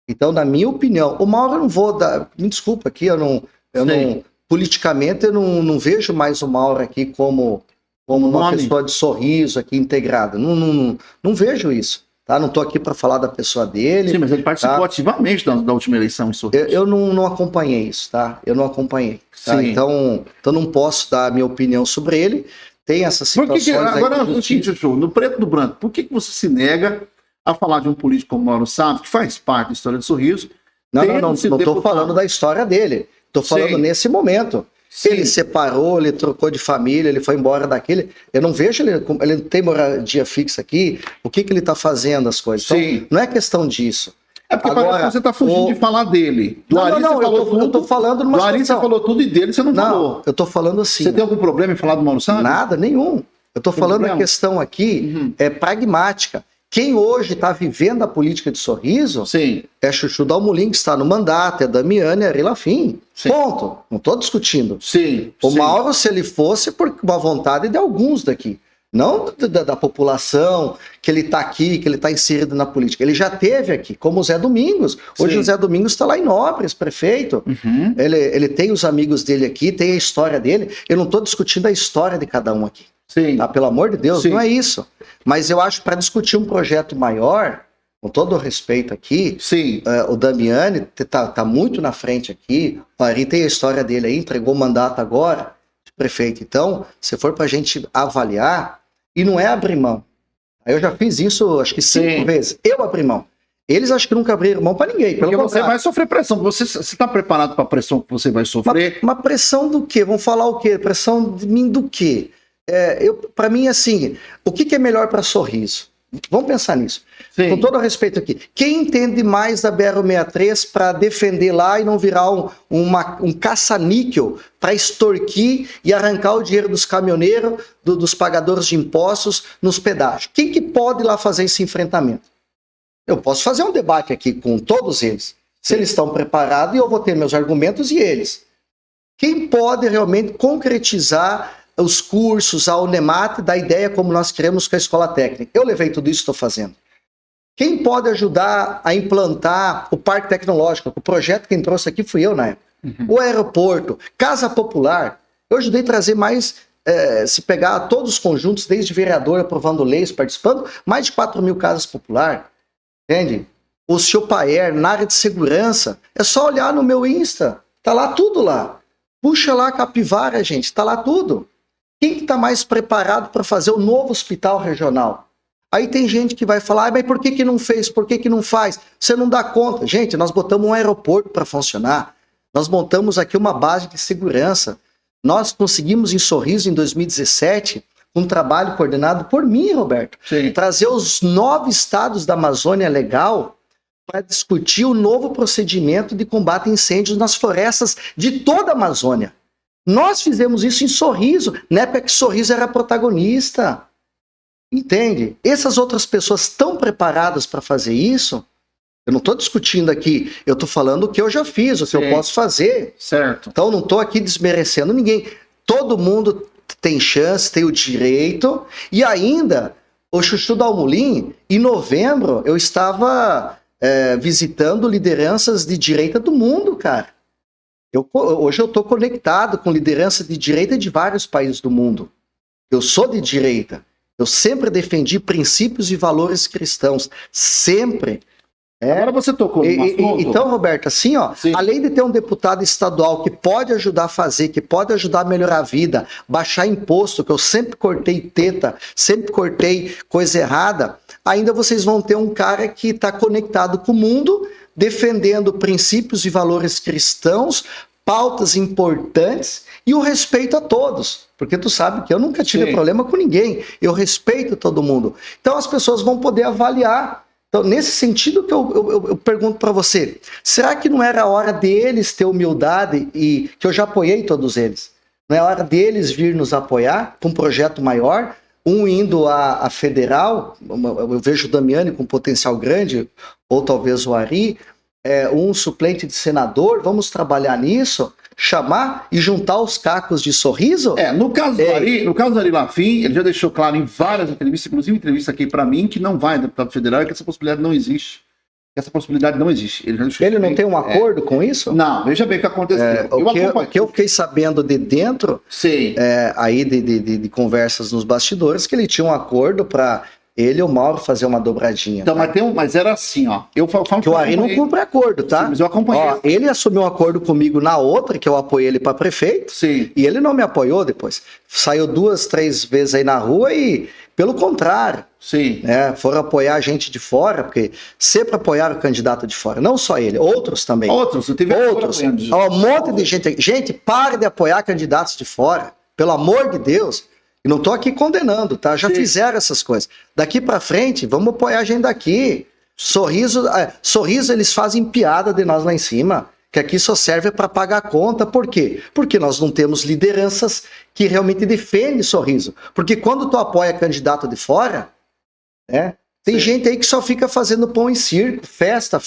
Então, na minha opinião, o Mauro eu não vou dar... Me desculpa aqui, eu não politicamente, eu não vejo mais o Mauro aqui como uma pessoa de Sorriso aqui integrada. Não vejo isso. Tá? Não estou aqui para falar da pessoa dele. Sim, mas ele participou ativamente da última eleição em Sorriso. Eu não acompanhei isso, tá? Eu não acompanhei. Tá? Então não posso dar a minha opinião sobre ele. Tem essas situações... Agora, o seguinte, no preto e no branco, por que você se nega a falar de um político como Mauro Savi, que faz parte da história de Sorriso? Não estou falando da história dele. Estou falando nesse momento. Sim. Ele separou, ele trocou de família, ele foi embora daquele. Eu não vejo ele não tem moradia fixa aqui. O que ele está fazendo as coisas? Então, não é questão disso. É porque agora, parece que você está fugindo de falar dele. Eu estou falando numa situação. Você falou tudo e dele você não falou. Eu estou falando assim. Você tem algum problema em falar do Mauro Savi? Nada, nenhum. Eu estou falando a questão aqui é pragmática. Quem hoje está vivendo a política de Sorriso é Chuchu Dalmolin, que está no mandato, é Damiani, é Ari Lafim. Ponto. Não estou discutindo. O Mauro, se ele fosse, por uma vontade de alguns daqui. Não da população, que ele está aqui, que ele está inserido na política. Ele já esteve aqui, como o Zé Domingos. Hoje Sim. o Zé Domingos está lá em Nóbrega, prefeito. Uhum. Ele tem os amigos dele aqui, tem a história dele. Eu não estou discutindo a história de cada um aqui. Sim. Tá? Pelo amor de Deus, Sim. não é isso. Mas eu acho que para discutir um projeto maior, com todo o respeito aqui, Sim. o Damiani tá muito na frente aqui. O Ari tem a história dele aí, entregou o mandato agora de prefeito. Então, se for para a gente avaliar, e não é abrir mão. Eu já fiz isso, acho que 5 vezes. Eu abri mão. Eles acho que nunca abriram mão para ninguém. Porque você vai sofrer pressão. Você está preparado para a pressão que você vai sofrer? Uma pressão do quê? Vamos falar o quê? Pressão de mim do quê? Para mim, assim, o que é melhor para Sorriso? Vamos pensar nisso. Sim. Com todo o respeito aqui. Quem entende mais da BR-63 para defender lá e não virar um caça-níquel para extorquir e arrancar o dinheiro dos caminhoneiros, dos pagadores de impostos nos pedágios? Quem que pode ir lá fazer esse enfrentamento? Eu posso fazer um debate aqui com todos eles. Se eles estão preparados, eu vou ter meus argumentos e eles. Quem pode realmente concretizar os cursos, a Unemat, da ideia como nós queremos com a escola técnica? Eu levei tudo isso, estou fazendo. Quem pode ajudar a implantar o Parque Tecnológico? O projeto quem trouxe aqui fui eu na época. O aeroporto, Casa Popular. Eu ajudei a trazer mais, se pegar todos os conjuntos, desde vereador aprovando leis, participando, mais de 4 mil casas populares. Entende? O Siopaer, na área de segurança, é só olhar no meu Insta. Tá lá tudo lá. Puxa lá a capivara, gente, tá lá tudo. Quem que tá mais preparado para fazer o novo hospital regional? Aí tem gente que vai falar, mas por que não fez? Por que não faz? Você não dá conta. Gente, nós botamos um aeroporto para funcionar. Nós montamos aqui uma base de segurança. Nós conseguimos em Sorriso, em 2017, um trabalho coordenado por mim, Roberto, Sim. trazer os 9 estados da Amazônia legal para discutir o novo procedimento de combate a incêndios nas florestas de toda a Amazônia. Nós fizemos isso em Sorriso, na época que Sorriso era protagonista. Entende? Essas outras pessoas estão preparadas para fazer isso? Eu não estou discutindo aqui, eu estou falando o que eu já fiz, o que eu posso fazer. Certo. Então não estou aqui desmerecendo ninguém. Todo mundo tem chance, tem o direito. E ainda, o Chuchu do Almolim, em novembro, eu estava visitando lideranças de direita do mundo, cara. Hoje eu estou conectado com liderança de direita de vários países do mundo. Eu sou de direita. Eu sempre defendi princípios e valores cristãos. Sempre. Agora você tocou no assunto. Então, Roberto, assim, ó, além de ter um deputado estadual que pode ajudar a fazer, que pode ajudar a melhorar a vida, baixar imposto, que eu sempre cortei teta, sempre cortei coisa errada, ainda vocês vão ter um cara que está conectado com o mundo, defendendo princípios e valores cristãos, pautas importantes e o respeito a todos. Porque tu sabe que eu nunca tive problema com ninguém. Eu respeito todo mundo. Então as pessoas vão poder avaliar. Então, nesse sentido que eu pergunto para você, será que não era a hora deles ter humildade e que eu já apoiei todos eles? Não é hora deles vir nos apoiar com um projeto maior? Um indo a federal, eu vejo o Damiani com potencial grande, ou talvez o Ari, um suplente de senador, vamos trabalhar nisso, chamar e juntar os cacos de Sorriso? No caso do Ari Lafim, ele já deixou claro em várias entrevistas, inclusive entrevista aqui para mim, que não vai deputado federal, que essa possibilidade não existe. Essa possibilidade não existe. Ele não tem um acordo com isso? Não, veja bem o que aconteceu. O que eu fiquei sabendo de dentro, aí de conversas nos bastidores, que ele tinha um acordo para ele e o Mauro fazer uma dobradinha. Então, mas era assim, ó. Eu falo que o Ari não cumpre acordo, tá? Sim, mas eu acompanhei. Ó, ele assumiu um acordo comigo na outra, que eu apoiei ele para prefeito. Sim. E ele não me apoiou depois. Saiu 2, 3 vezes aí na rua e, pelo contrário, foram apoiar gente de fora, porque sempre apoiaram o candidato de fora. Não só ele, outros também. Outros. Um monte de gente. Gente, pare de apoiar candidatos de fora. Pelo amor de Deus. E não estou aqui condenando, tá? Já fizeram essas coisas. Daqui para frente, vamos apoiar a gente daqui. Sorriso, eles fazem piada de nós lá em cima, que aqui só serve para pagar a conta. Por quê? Porque nós não temos lideranças que realmente defendem Sorriso. Porque quando tu apoia candidato de fora, tem gente aí que só fica fazendo pão em circo, festa,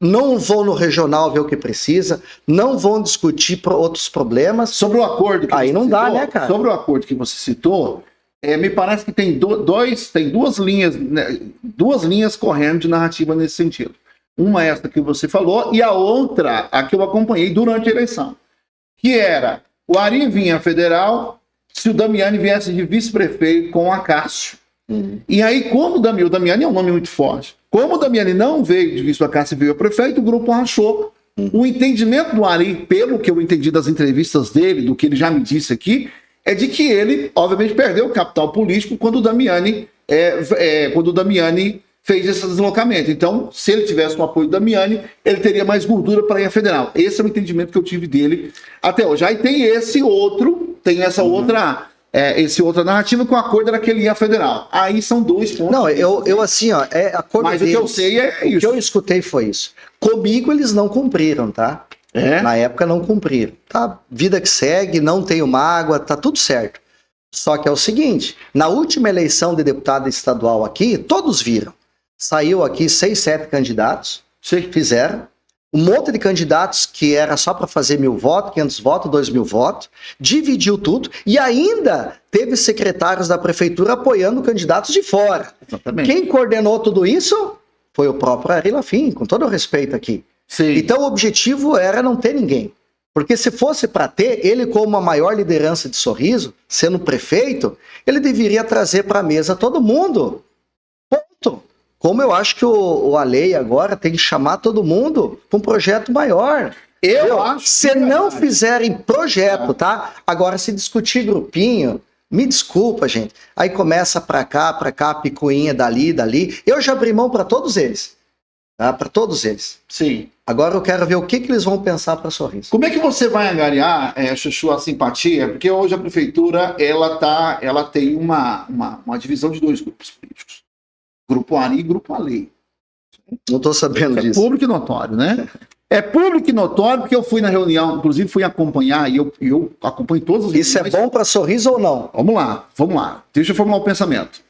não vão no regional ver o que precisa, não vão discutir outros problemas. Sobre o acordo que aí você não citou, dá, né, cara? Sobre o acordo que você citou, me parece que tem duas linhas, né, duas linhas correndo de narrativa nesse sentido. Uma essa que você falou e a outra a que eu acompanhei durante a eleição, que era o Ari vinha federal se o Damiani viesse de vice-prefeito com o Acácio. E aí, como o Damiani é um nome muito forte, como o Damiani não veio de vice-Acácio e veio a prefeito, o grupo rachou. O entendimento do Ari, pelo que eu entendi das entrevistas dele, do que ele já me disse aqui, é de que ele, obviamente, perdeu o capital político quando o Damiani fez esse deslocamento. Então, se ele tivesse o apoio do Damiani, ele teria mais gordura para ir à federal. Esse é o entendimento que eu tive dele até hoje. Aí tem essa outra narrativa com o acordo era que ele ia à federal. Aí são dois pontos. Não, eu assim, ó, acordo Mas deles, o que eu sei é isso. O que eu escutei foi isso. Comigo eles não cumpriram, tá? Na época não cumpriram. Tá? Vida que segue, não tenho mágoa, tá tudo certo. Só que é o seguinte, na última eleição de deputado estadual aqui, todos viram. Saiu aqui 6, 7 candidatos, fizeram. Um monte de candidatos que era só para fazer 1.000 votos, 500 votos, 2.000 votos, dividiu tudo e ainda teve secretários da prefeitura apoiando candidatos de fora. Exatamente. Quem coordenou tudo isso foi o próprio Ari Lafim, com todo o respeito aqui. Sim. Então o objetivo era não ter ninguém. Porque se fosse para ter, ele como a maior liderança de Sorriso, sendo prefeito, ele deveria trazer para a mesa todo mundo. Ponto. Como eu acho que o Alei agora tem que chamar todo mundo para um projeto maior. Eu acho. Se não fizerem projeto, tá? Agora, se discutir grupinho, me desculpa, gente. Aí começa para cá, picuinha dali. Eu já abri mão para todos eles. Tá? Para todos eles. Sim. Agora eu quero ver o que eles vão pensar para Sorriso. Como é que você vai angariar, Chuchu, a simpatia? Porque hoje a prefeitura ela tem uma divisão de dois grupos políticos. Grupo Ari e Grupo Alei. Não estou sabendo disso. É público e notório, né? É público e notório porque eu fui na reunião, inclusive fui acompanhar e eu acompanho todas as Isso reuniões. É bom para Sorriso ou não? Vamos lá. Deixa eu formular um pensamento.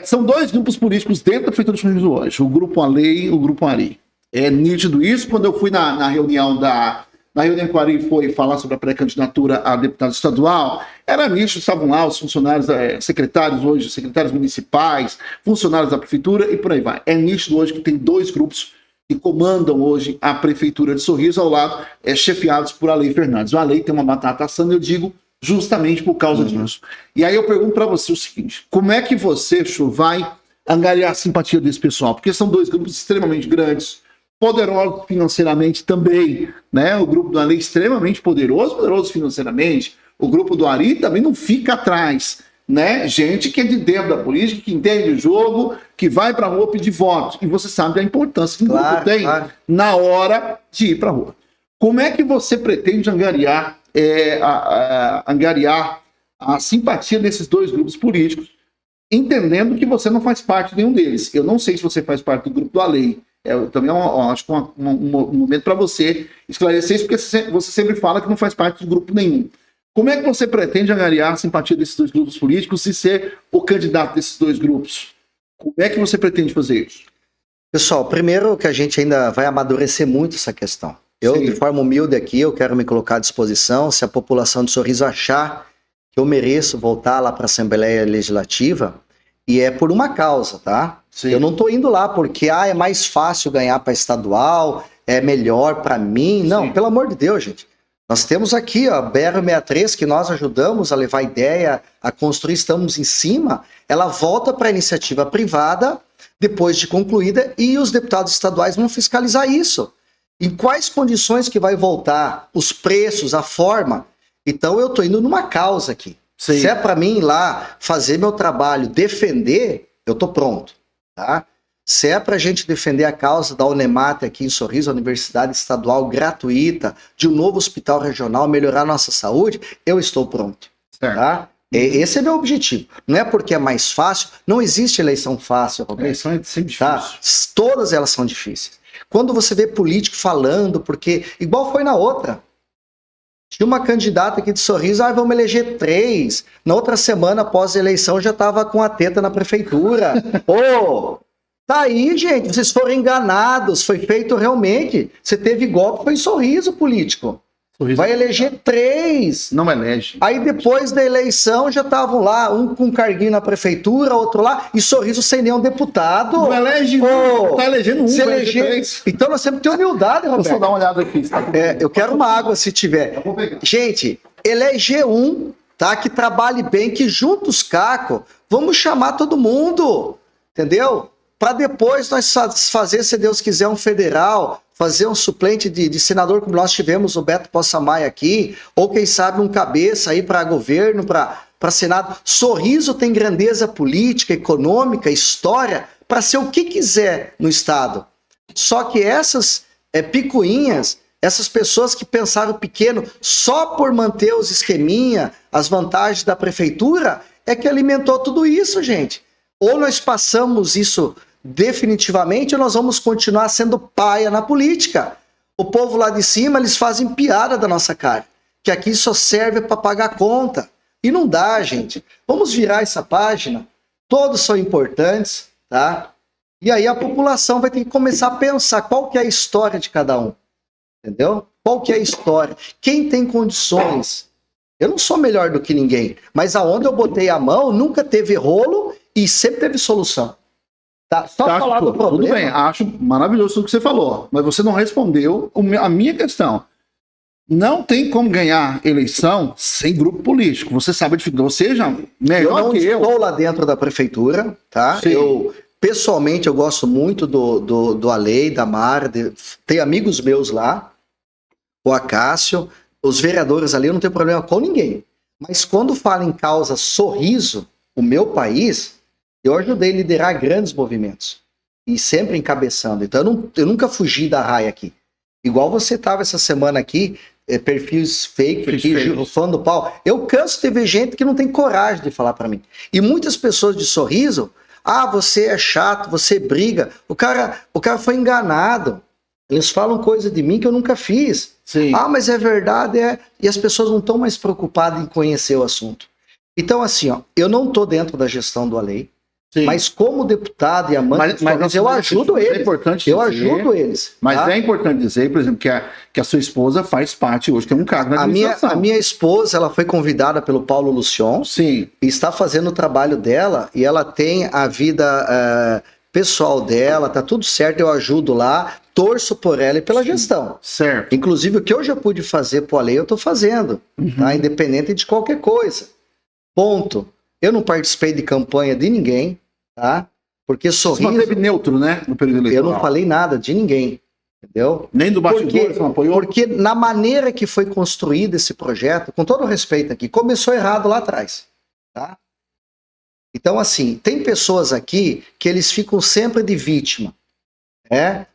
São dois grupos políticos dentro da prefeitura de Sorriso hoje, o Grupo Alei e o Grupo Ari. É nítido isso. Quando eu fui na reunião que o Ari foi falar sobre a pré-candidatura a deputado estadual, era nítido, estavam lá os funcionários, secretários hoje, secretários municipais, funcionários da prefeitura e por aí vai. É nítido hoje que tem dois grupos que comandam hoje a prefeitura de Sorriso, ao lado, chefiados por Alei Fernandes. O Alei tem uma batata assando, eu digo, justamente por causa disso. E aí eu pergunto para você o seguinte, como é que você, Chu, vai angariar a simpatia desse pessoal? Porque são dois grupos extremamente grandes, poderosos financeiramente também, né? O grupo do Alei é extremamente poderoso financeiramente. O grupo do Ari também não fica atrás, né? Gente que é de dentro da política, que entende o jogo, que vai para a rua pedir votos. E você sabe a importância que o grupo tem na hora de ir para a rua. Como é que você pretende angariar a simpatia desses dois grupos políticos, entendendo que você não faz parte de nenhum deles? Eu não sei se você faz parte do grupo do Alei. Também acho que um momento para você esclarecer isso, porque você sempre fala que não faz parte de grupo nenhum. Como é que você pretende angariar a simpatia desses dois grupos políticos e ser o candidato desses dois grupos? Como é que você pretende fazer isso? Pessoal, primeiro que a gente ainda vai amadurecer muito essa questão. Eu, de forma humilde aqui, eu quero me colocar à disposição. Se a população de Sorriso achar que eu mereço voltar lá para a Assembleia Legislativa, e é por uma causa, tá? Sim. Eu não tô indo lá porque é mais fácil ganhar para estadual, é melhor para mim. Não, sim. Pelo amor de Deus, gente. Nós temos aqui a BR-63, que nós ajudamos a levar ideia, a construir, estamos em cima. Ela volta para a iniciativa privada depois de concluída e os deputados estaduais vão fiscalizar isso. Em quais condições que vai voltar, os preços, a forma. Então eu tô indo numa causa aqui. Sim. Se é para mim ir lá fazer meu trabalho, defender, eu tô pronto, tá? Se é para a gente defender a causa da Unemate aqui em Sorriso, a Universidade Estadual gratuita, de um novo hospital regional, melhorar nossa saúde, eu estou pronto, tá? Esse é meu objetivo. Não é porque é mais fácil, não existe eleição fácil, Roberto. Eleição é sempre difícil. Tá? Todas elas são difíceis. Quando você vê político falando, porque igual foi na outra, tinha uma candidata aqui de Sorriso, vamos eleger 3. Na outra semana, após a eleição, já estava com a teta na prefeitura. Tá aí, gente, vocês foram enganados, foi feito realmente. Você teve golpe, foi Sorriso político. Sorriso. Vai eleger 3. Não elege. Aí depois da eleição já estavam lá, um com carguinho na prefeitura, outro lá, e Sorriso sem nenhum deputado. Não elege, tá elegendo um. Se eleger... Então nós temos que ter humildade, Roberto. Deixa eu dar uma olhada aqui. Eu quero uma água se tiver. Gente, eleger um, tá? Que trabalhe bem, que junta os cacos, vamos chamar todo mundo, entendeu? Para depois nós fazer, se Deus quiser, um federal, fazer um suplente de senador, como nós tivemos o Beto Possamay aqui, ou quem sabe um cabeça aí para governo, para Senado. Sorriso tem grandeza política, econômica, história, para ser o que quiser no Estado. Só que essas picuinhas, essas pessoas que pensaram pequeno só por manter os esqueminha, as vantagens da prefeitura, é que alimentou tudo isso, gente. Ou nós passamos isso definitivamente, ou nós vamos continuar sendo paia na política. O povo lá de cima, eles fazem piada da nossa cara, que aqui só serve para pagar conta. E não dá, gente. Vamos virar essa página. Todos são importantes, tá? E aí a população vai ter que começar a pensar qual que é a história de cada um. Entendeu? Qual que é a história? Quem tem condições? Eu não sou melhor do que ninguém, mas aonde eu botei a mão nunca teve rolo e sempre teve solução. Tá? Só falar do problema. Tudo bem, acho maravilhoso tudo que você falou, mas você não respondeu a minha questão. Não tem como ganhar eleição sem grupo político. Você sabe a dificuldade. Você já melhor que eu. Eu não estou lá dentro da prefeitura, tá? Sim. Eu, pessoalmente, eu gosto muito do Alei, da Mar, tem amigos meus lá, o Acácio, os vereadores ali, eu não tenho problema com ninguém. Mas quando fala em causa Sorriso, o meu país, eu ajudei a liderar grandes movimentos. E sempre encabeçando. Então eu nunca fugi da raia aqui. Igual você estava essa semana aqui, perfis fake, aqui, fã do pau. Eu canso de ver gente que não tem coragem de falar para mim. E muitas pessoas de Sorriso, você é chato, você briga. O cara foi enganado. Eles falam coisa de mim que eu nunca fiz. Sim. Mas é verdade, é. E as pessoas não estão mais preocupadas em conhecer o assunto. Então, assim, eu não estou dentro da gestão do Alei. Sim. Mas como deputado e amante, mas eu ajudo eles. É importante eu dizer, ajudo eles. Mas tá? é importante dizer, por exemplo, que a sua esposa faz parte hoje, tem um cargo na administração. A minha esposa, ela foi convidada pelo Paulo Lucion. Sim. E está fazendo o trabalho dela e ela tem a vida pessoal dela, tá tudo certo, eu ajudo lá, torço por ela e pela gestão. Certo. Inclusive, o que eu já pude fazer pro Alei, eu tô fazendo, tá? Independente de qualquer coisa. Ponto. Eu não participei de campanha de ninguém, tá? Porque Sorriso... Você manteve neutro, né? No período eleitoral. Eu não falei nada de ninguém, entendeu? Nem do bastidor, você não apoiou? Porque na maneira que foi construído esse projeto, com todo respeito aqui, começou errado lá atrás, tá? Então, assim, tem pessoas aqui que eles ficam sempre de vítima,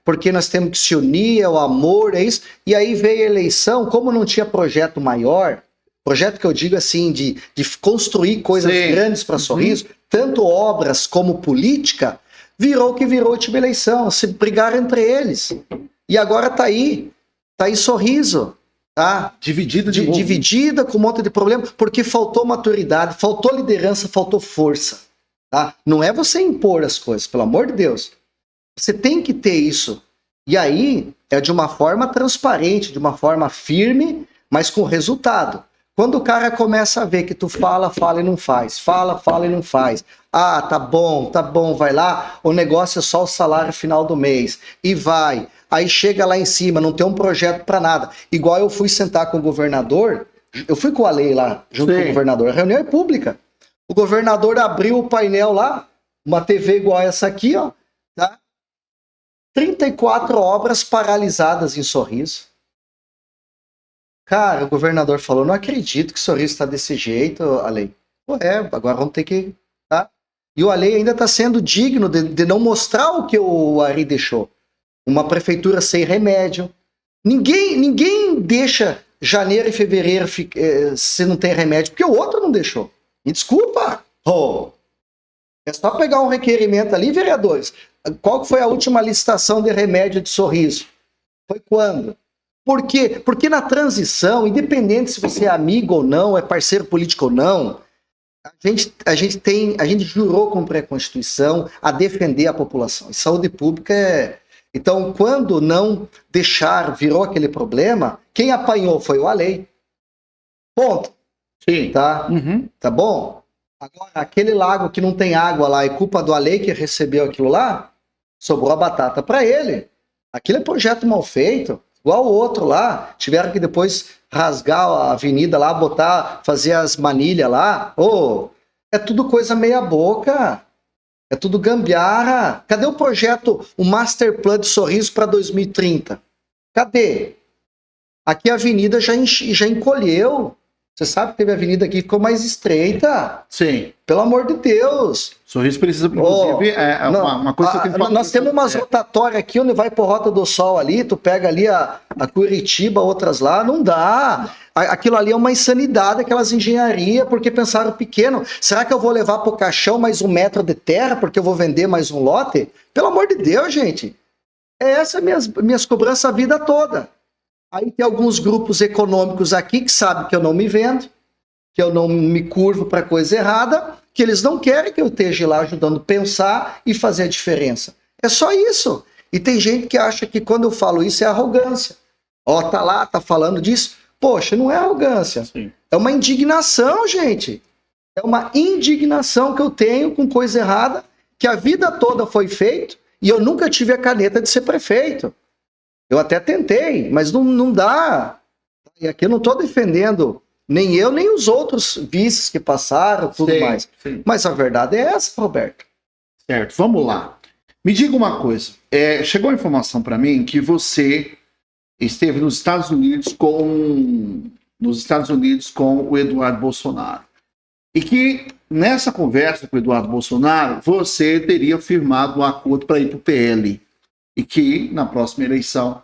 porque nós temos que se unir, é o amor, é isso. E aí veio a eleição, como não tinha projeto maior, projeto que eu digo assim, de construir coisas grandes para Sorriso, tanto obras como política, virou o que virou a última eleição, se brigaram entre eles. E agora tá aí Sorriso, tá? Dividida com um monte de problema, porque faltou maturidade, faltou liderança, faltou força, tá? Não é você impor as coisas, pelo amor de Deus. Você tem que ter isso. E aí é de uma forma transparente, de uma forma firme, mas com resultado. Quando o cara começa a ver que tu fala e não faz, fala e não faz. Tá bom, vai lá, o negócio é só o salário final do mês. E vai. Aí chega lá em cima, não tem um projeto para nada. Igual eu fui sentar com o governador, eu fui com a lei lá, junto com o governador. A reunião é pública. O governador abriu o painel lá, uma TV igual essa aqui, ó, tá? 34 obras paralisadas em Sorriso. Cara, o governador falou, não acredito que o Sorriso está desse jeito, Alei. Agora vamos ter que... Tá? E o Alei ainda está sendo digno de não mostrar o que o Ari deixou. Uma prefeitura sem remédio. Ninguém deixa janeiro e fevereiro se não tem remédio, porque o outro não deixou. Me desculpa. É só pegar um requerimento ali, vereadores. Qual foi a última licitação de remédio de Sorriso? Foi quando? Por quê? Porque na transição, independente se você é amigo ou não, é parceiro político ou não, A gente jurou cumprir a Constituição a defender a população. E saúde pública é... Então, quando não virou aquele problema, quem apanhou foi o Alei. Ponto. Sim. Tá? Uhum. Tá bom? Agora, aquele lago que não tem água lá, é culpa do Alei que recebeu aquilo lá, sobrou a batata para ele. Aquilo é projeto mal feito, igual o outro lá. Tiveram que depois rasgar a avenida lá, fazer as manilhas lá. É tudo coisa meia boca. É tudo gambiarra. Cadê o projeto, o Master Plan de Sorriso para 2030? Cadê? Aqui a avenida já encolheu. Você sabe que teve avenida aqui que ficou mais estreita. Sim. Pelo amor de Deus. Sorriso precisa, inclusive, uma coisa que eu tenho que falar. Nós temos umas rotatórias aqui onde vai por Rota do Sol ali, tu pega ali a Curitiba, outras lá, não dá. Aquilo ali é uma insanidade, aquelas engenharias, porque pensaram pequeno. Será que eu vou levar pro caixão mais 1 metro de terra porque eu vou vender mais um lote? Pelo amor de Deus, gente. Essa é minhas cobranças a vida toda. Aí tem alguns grupos econômicos aqui que sabem que eu não me vendo, que eu não me curvo para coisa errada, que eles não querem que eu esteja lá ajudando a pensar e fazer a diferença. É só isso. E tem gente que acha que quando eu falo isso é arrogância. Tá lá, tá falando disso. Poxa, não é arrogância. Sim. É uma indignação, gente. É uma indignação que eu tenho com coisa errada, que a vida toda foi feito e eu nunca tive a caneta de ser prefeito. Eu até tentei, mas não dá. E aqui eu não estou defendendo nem eu, nem os outros vices que passaram, tudo mais. Sim. Mas a verdade é essa, Roberto. Certo, vamos lá. Me diga uma coisa. Chegou a informação para mim que você esteve nos Estados Unidos com o Eduardo Bolsonaro. E que nessa conversa com o Eduardo Bolsonaro, você teria firmado um acordo para ir para o PL. E que na próxima eleição,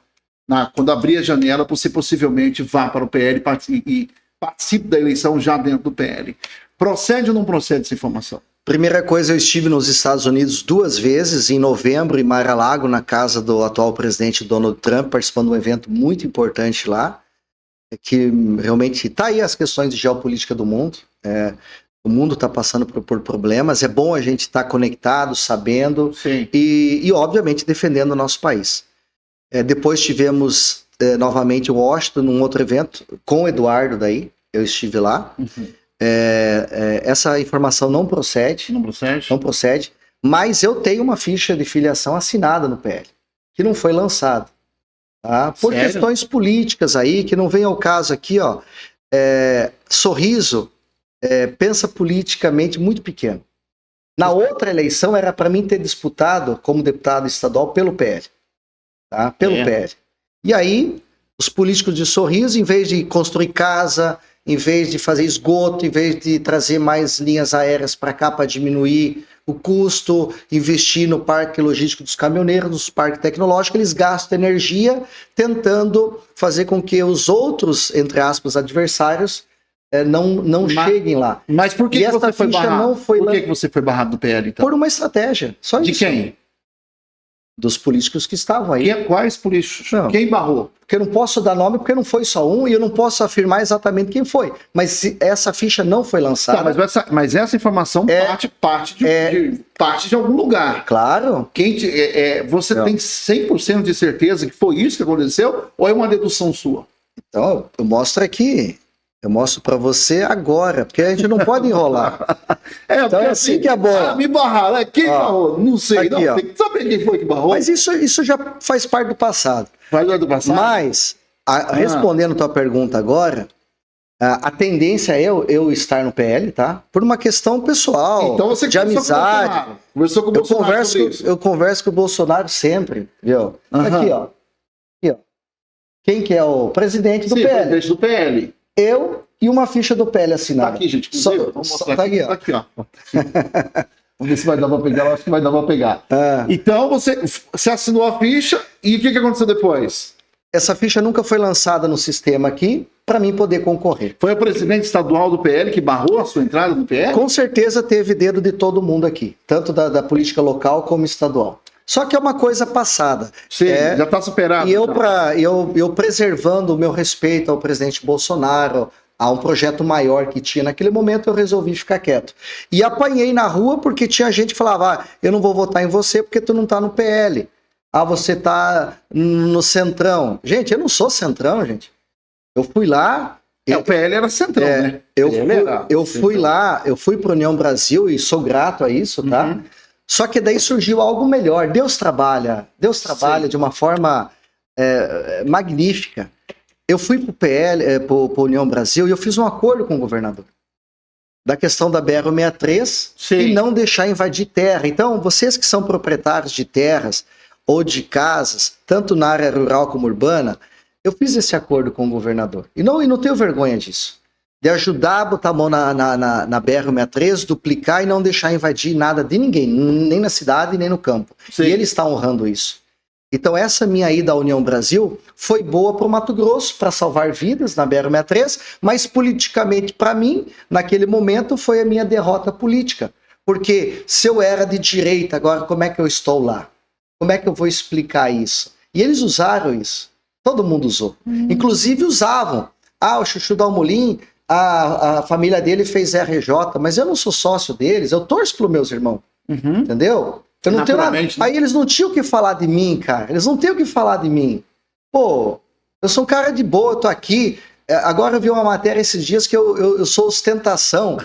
quando abrir a janela, você possivelmente vá para o PL e participe da eleição já dentro do PL. Procede ou não procede essa informação? Primeira coisa, eu estive nos Estados Unidos 2 vezes, em novembro, em Mar-a-Lago, na casa do atual presidente Donald Trump, participando de um evento muito importante lá, que realmente está aí as questões de geopolítica do mundo. O mundo está passando por problemas, é bom a gente estar conectado, sabendo e, obviamente, defendendo o nosso país. Depois tivemos novamente Washington, num outro evento, com o Eduardo daí, eu estive lá. Uhum. Essa informação não procede. Não procede, mas eu tenho uma ficha de filiação assinada no PL, que não foi lançada. Tá? Por Sério? Questões políticas aí, que não vem ao caso aqui, ó. Sorriso pensa politicamente muito pequeno. Na outra eleição era para mim ter disputado como deputado estadual pelo PL. Tá? Pelo PL. E aí, os políticos de Sorriso, em vez de construir casa, em vez de fazer esgoto, em vez de trazer mais linhas aéreas para cá para diminuir o custo, investir no parque logístico dos caminhoneiros, nos parques tecnológicos, eles gastam energia tentando fazer com que os outros, entre aspas, adversários não cheguem lá. Mas por que você foi barrado? Por que você foi barrado do PL, então? Por uma estratégia, só de isso. De quem? Dos políticos que estavam aí. Quais políticos? Não. Quem barrou? Porque eu não posso dar nome, porque não foi só um, e eu não posso afirmar exatamente quem foi. Mas essa ficha não foi lançada... Tá, mas essa informação parte de algum lugar. Claro. Você tem 100% de certeza que foi isso que aconteceu? Ou é uma dedução sua? Então, eu mostro aqui. Eu mostro para você agora, porque a gente não pode enrolar. Então é assim que é bom. Me barraram. Quem barrou? Não sei. Aqui, não. Tem que saber quem foi que barrou. Mas isso já faz parte do passado. Faz parte do passado? Mas, respondendo a tua pergunta agora, a tendência é eu estar no PL, tá? Por uma questão pessoal, então você de amizade. Conversou com o Bolsonaro. Eu converso com o Bolsonaro sempre, viu? Aqui, ó. Quem que é o presidente do PL? Presidente do PL. Eu e uma ficha do PL assinada. Tá aqui, gente. Vamos mostrar tá aqui. Aqui, ó. Vamos ver se vai dar pra pegar. Eu acho que vai dar pra pegar. Então, você assinou a ficha e o que aconteceu depois? Essa ficha nunca foi lançada no sistema aqui para mim poder concorrer. Foi o presidente estadual do PL que barrou a sua entrada no PL? Com certeza teve dedo de todo mundo aqui. Tanto da política local como estadual. Só que é uma coisa passada. Sim, já está superado. E eu preservando o meu respeito ao presidente Bolsonaro, Há um projeto maior que tinha naquele momento, eu resolvi ficar quieto. E apanhei na rua porque tinha gente que falava, eu não vou votar em você porque tu não tá no PL. Você tá no Centrão. Gente, eu não sou Centrão, gente. Eu fui lá... O PL era Centrão, né? Eu fui lá, eu fui para União Brasil e sou grato a isso, tá? Uhum. Só que daí surgiu algo melhor. Deus trabalha de uma forma magnífica. Eu fui para o PL, para União Brasil, e eu fiz um acordo com o governador da questão da BR-63 e não deixar invadir terra. Então, vocês que são proprietários de terras ou de casas, tanto na área rural como urbana, eu fiz esse acordo com o governador. E não tenho vergonha disso. De ajudar a botar a mão na BR-63, duplicar e não deixar invadir nada de ninguém, nem na cidade, nem no campo. Sim. E ele está honrando isso. Então essa minha ida à União Brasil foi boa para o Mato Grosso, para salvar vidas na BR-63, mas politicamente para mim, naquele momento, foi a minha derrota política. Porque se eu era de direita, agora como é que eu estou lá? Como é que eu vou explicar isso? E eles usaram isso. Todo mundo usou. Inclusive usavam. O Chuchu Dalmolin, a família dele fez RJ, mas eu não sou sócio deles, eu torço para os meus irmãos. Uhum. Entendeu? Eu não tenho nada. Aí eles não tinham o que falar de mim, cara. Eles não têm o que falar de mim. Pô, eu sou um cara de boa, eu tô aqui. Agora eu vi uma matéria esses dias que eu sou ostentação.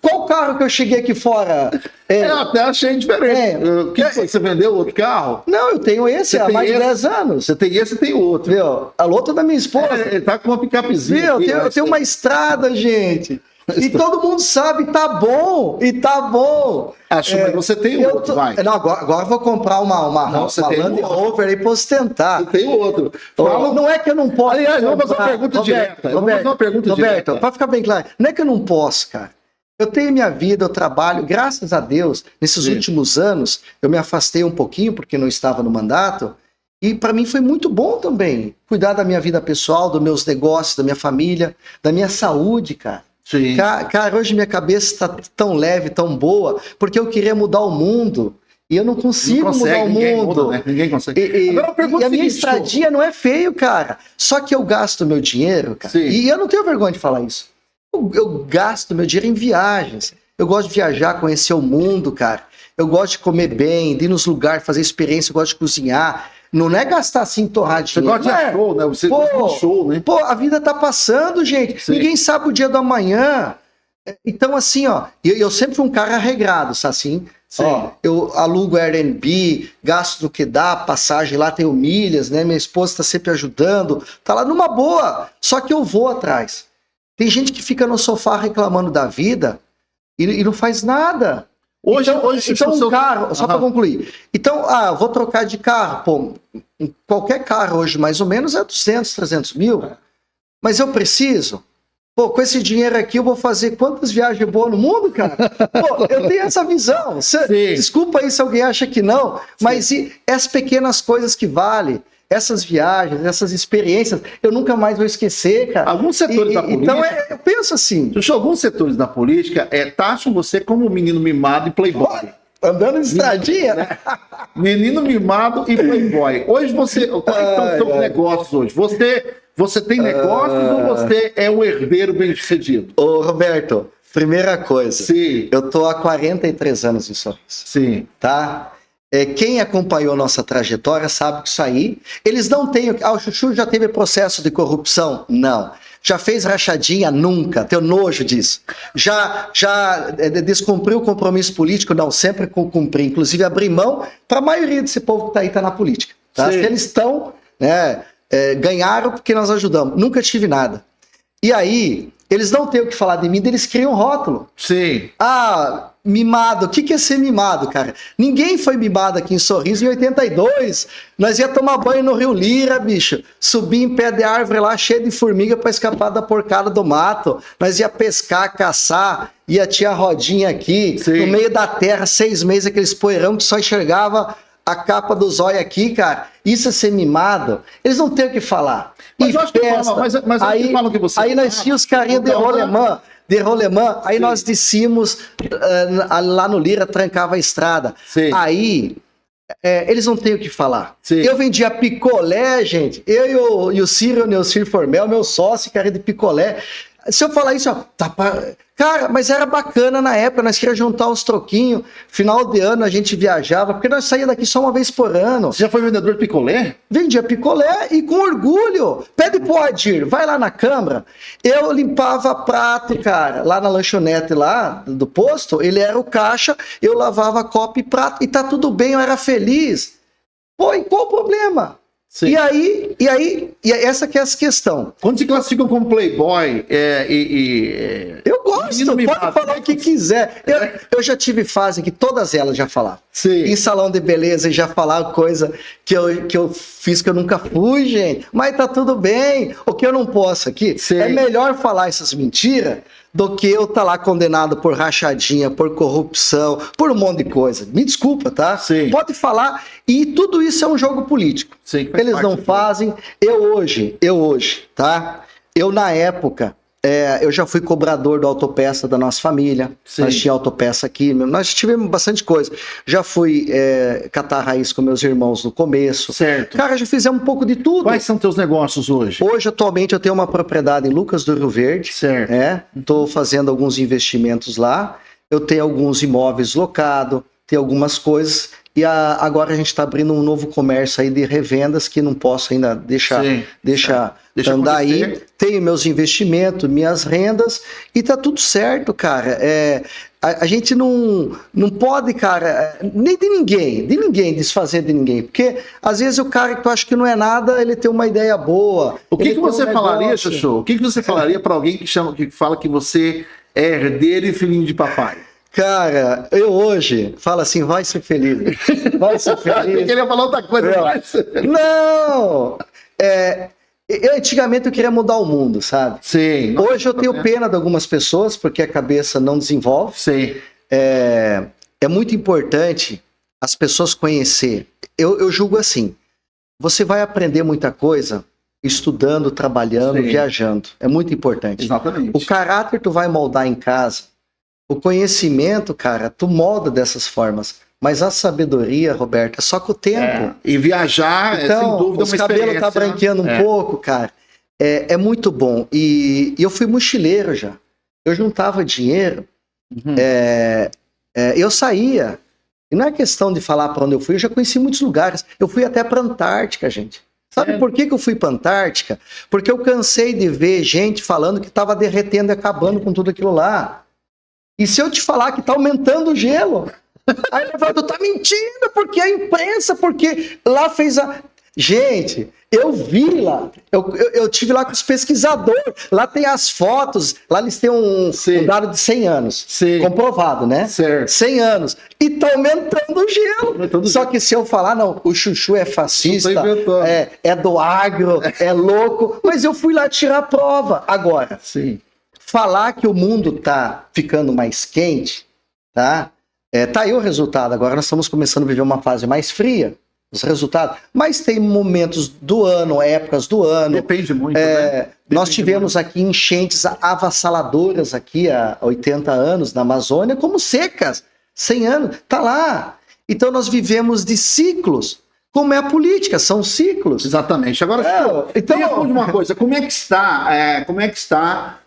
Qual carro que eu cheguei aqui fora? Eu até achei diferente. O que foi? Você vendeu outro carro? Não, eu tenho esse há mais de 10 anos. Você tem esse e tem outro. Viu? A outra da minha esposa. Ele tá com uma picapezinha. Eu tenho uma estrada, gente. E todo mundo sabe, tá bom. E tá bom. Mas você tem outro, vai. Não, agora eu vou comprar uma Land Rover aí pra ostentar. Você tem outro. Não é que eu não posso. Aliás, vamos fazer uma pergunta direta. Roberto, pra ficar bem claro, não é que eu não posso, cara. Eu tenho minha vida, eu trabalho, graças a Deus, nesses últimos anos, eu me afastei um pouquinho porque não estava no mandato, e para mim foi muito bom também cuidar da minha vida pessoal, dos meus negócios, da minha família, da minha saúde, cara. Sim. Cara, hoje minha cabeça está tão leve, tão boa, porque eu queria mudar o mundo. E eu não consigo mudar o mundo. Muda, né? Ninguém consegue. Agora, e a minha estadia não é feio, cara. Só que eu gasto meu dinheiro, cara. Sim. E eu não tenho vergonha de falar isso. Eu gasto meu dinheiro em viagens. Eu gosto de viajar, conhecer o mundo, cara. Eu gosto de comer bem, de ir nos lugares, fazer experiência, eu gosto de cozinhar. Não é gastar assim, torrar dinheiro. Você gosta de show, né? Você gosta de show, né? Pô, a vida tá passando, gente. Sim. Ninguém sabe o dia do amanhã. Então, assim, ó, eu sempre fui um cara regrado, sabe assim? Sim. Ó, eu alugo Airbnb, gasto do que dá, passagem lá, tenho milhas, né? Minha esposa tá sempre ajudando, tá lá numa boa. Só que eu vou atrás. Tem gente que fica no sofá reclamando da vida e não faz nada. Hoje um carro, só para concluir. Então, eu vou trocar de carro. Pô, qualquer carro hoje, mais ou menos, é 200, 300 mil. Mas eu preciso. Pô, com esse dinheiro aqui eu vou fazer quantas viagens boas no mundo, cara? Pô, eu tenho essa visão. Desculpa aí se alguém acha que não, mas as pequenas coisas que valem, essas viagens, essas experiências, eu nunca mais vou esquecer, cara. Alguns setores da política... Então, eu penso assim... Alguns setores da política taxam você como um menino mimado e playboy. Andando de estradinha, né? Menino mimado e playboy. Hoje você... Quais são os seus negócios hoje? Você tem negócios ou você é um herdeiro bem-sucedido? Ô, Roberto, primeira coisa. Sim. Eu tô há 43 anos em Sorriso. Sim. Tá? Quem acompanhou nossa trajetória sabe que isso aí... Eles não têm... o Chuchu já teve processo de corrupção? Não. Já fez rachadinha? Nunca. Tenho nojo disso. Já descumpriu o compromisso político? Não, sempre cumpri. Inclusive abri mão para a maioria desse povo que está aí, está na política. Tá? Se eles estão... né, ganharam porque nós ajudamos. Nunca tive nada. E aí, eles não têm o que falar de mim, eles criam um rótulo. Sim. Mimado. O que é ser mimado, cara? Ninguém foi mimado aqui em Sorriso em 82. Nós ia tomar banho no Rio Lira, bicho. Subir em pé de árvore lá, cheio de formiga para escapar da porcada do mato. Nós ia pescar, caçar, ia tinha a rodinha aqui, no meio da terra, 6 meses, aqueles poeirão que só enxergava a capa do zóio aqui, cara. Isso é ser mimado. Eles não têm o que falar. Mas eu acho que mas aí, falam que você... Aí nós tínhamos os carinhas de rolemã, aí nós descíamos lá no Lira, trancava a estrada. Sim. Aí eles não têm o que falar. Sim. Eu vendia picolé, gente. Eu e o Ciro, o Neucir Formel, meu sócio, cara de picolé. Se eu falar isso, ó, cara, mas era bacana na época, nós queríamos juntar os troquinhos, final de ano a gente viajava, porque nós saíamos daqui só uma vez por ano. Você já foi vendedor de picolé? Vendia picolé e com orgulho. Pede pro Adir, vai lá na Câmara. Eu limpava prato, cara, lá na lanchonete lá do posto, ele era o caixa, eu lavava copo e prato, e tá tudo bem, eu era feliz. Pô, e qual o problema? Sim. E aí, essa que é a questão. Quando se classificam como playboy Eu gosto, pode falar o que quiser. Eu já tive fase que todas elas já falavam. Sim. Em salão de beleza já falavam coisa que eu fiz que eu nunca fui, gente. Mas tá tudo bem. O que eu não posso aqui, Sim. é melhor falar essas mentiras do que eu estar lá condenado por rachadinha, por corrupção, por um monte de coisa. Me desculpa, tá? Sim. Pode falar. E tudo isso é um jogo político. Sim, eles não fazem. Eu hoje, tá? Eu na época, eu já fui cobrador do autopeça da nossa família. Sim. Nós tínhamos autopeça aqui. Nós tivemos bastante coisa. Já fui catar raiz com meus irmãos no começo. Certo. Cara, já fizemos um pouco de tudo. Quais são teus negócios hoje? Hoje, atualmente, eu tenho uma propriedade em Lucas do Rio Verde. Certo. Estou fazendo alguns investimentos lá. Eu tenho alguns imóveis locados, tenho algumas coisas. E agora a gente está abrindo um novo comércio aí de revendas que não posso ainda deixar andar aí. Tenho meus investimentos, minhas rendas e tá tudo certo, cara. A gente não pode, cara, nem de ninguém desfazer de ninguém. Porque às vezes o cara que tu acha que não é nada, ele tem uma ideia boa. O que você falaria, Chuchu? O que você falaria para alguém que fala que você é herdeiro e filhinho de papai? Cara, eu hoje falo assim, vai ser feliz. Vai ser feliz. Eu queria falar outra coisa. Não! Antigamente eu queria mudar o mundo, sabe? Sim. Hoje eu tenho pena de algumas pessoas, porque a cabeça não desenvolve. Sim. É muito importante as pessoas conhecer. Eu julgo assim, você vai aprender muita coisa estudando, trabalhando, Sim. viajando. É muito importante. Exatamente. O caráter tu vai moldar em casa. O conhecimento, cara, tu molda dessas formas. Mas a sabedoria, Roberto, é só com o tempo. E viajar, então, sem dúvida, os cabelos tá branqueando um pouco, cara. É muito bom. E eu fui mochileiro já. Eu juntava dinheiro. Uhum. Eu saía. E não é questão de falar para onde eu fui. Eu já conheci muitos lugares. Eu fui até para Antártica, gente. Sabe por que eu fui para Antártica? Porque eu cansei de ver gente falando que estava derretendo e acabando com tudo aquilo lá. E se eu te falar que tá aumentando o gelo? Aí ele fala, tu tá mentindo, porque a imprensa, porque lá fez a... Gente, eu vi lá, eu tive lá com os pesquisadores, lá tem as fotos, lá eles têm um dado de 100 anos, comprovado, né? Certo. 100 anos, e tá aumentando o gelo. Só que se eu falar, não, o Chuchu é fascista, é do agro, é louco, mas eu fui lá tirar a prova. Agora, falar que o mundo tá ficando mais quente, tá? Tá aí o resultado. Agora nós estamos começando a viver uma fase mais fria, os resultados. Mas tem momentos do ano, épocas do ano. Depende muito, né? Nós tivemos aqui enchentes avassaladoras aqui há 80 anos na Amazônia, como secas, 100 anos, tá lá. Então nós vivemos de ciclos. Como é a política, são ciclos. Exatamente. Agora, então me responde uma coisa, como é que está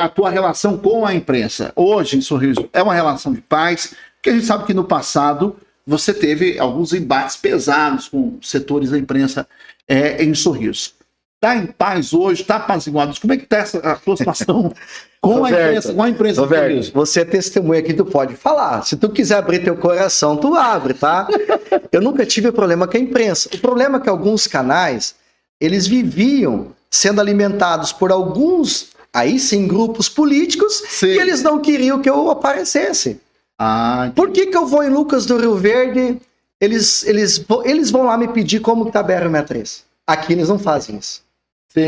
a tua relação com a imprensa? Hoje, em Sorriso, é uma relação de paz, porque a gente sabe que no passado você teve alguns embates pesados com setores da imprensa em Sorriso. Está em paz hoje? Está apaziguado? Como é que está a tua situação com a imprensa? Roberto, você é testemunha aqui, tu pode falar. Se tu quiser abrir teu coração, tu abre, tá? Eu nunca tive problema com a imprensa. O problema é que alguns canais, eles viviam sendo alimentados por alguns, aí sim, grupos políticos, e eles não queriam que eu aparecesse. Por que eu vou em Lucas do Rio Verde, eles vão lá me pedir como tá a BR-63? Aqui eles não fazem isso.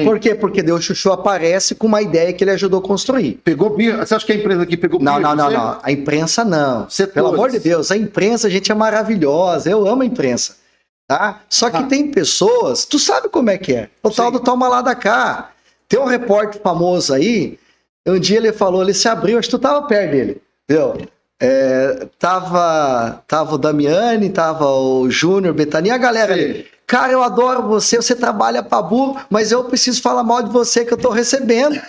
Por quê? Porque Deus Chuchu aparece com uma ideia que ele ajudou a construir. Você acha que a empresa aqui pegou Não. A imprensa não. Pelo amor de Deus, a imprensa, a gente é maravilhosa. Eu amo a imprensa. Tá? Só que tem pessoas, tu sabe como é que é. O tal do toma lá da cá. Tem um repórter famoso aí, um dia ele falou, ele se abriu, acho que tu tava perto dele. Entendeu? Tava o Damiani, tava o Júnior, Betania, a galera ali. Cara, eu adoro você trabalha pra burro, mas eu preciso falar mal de você que eu tô recebendo.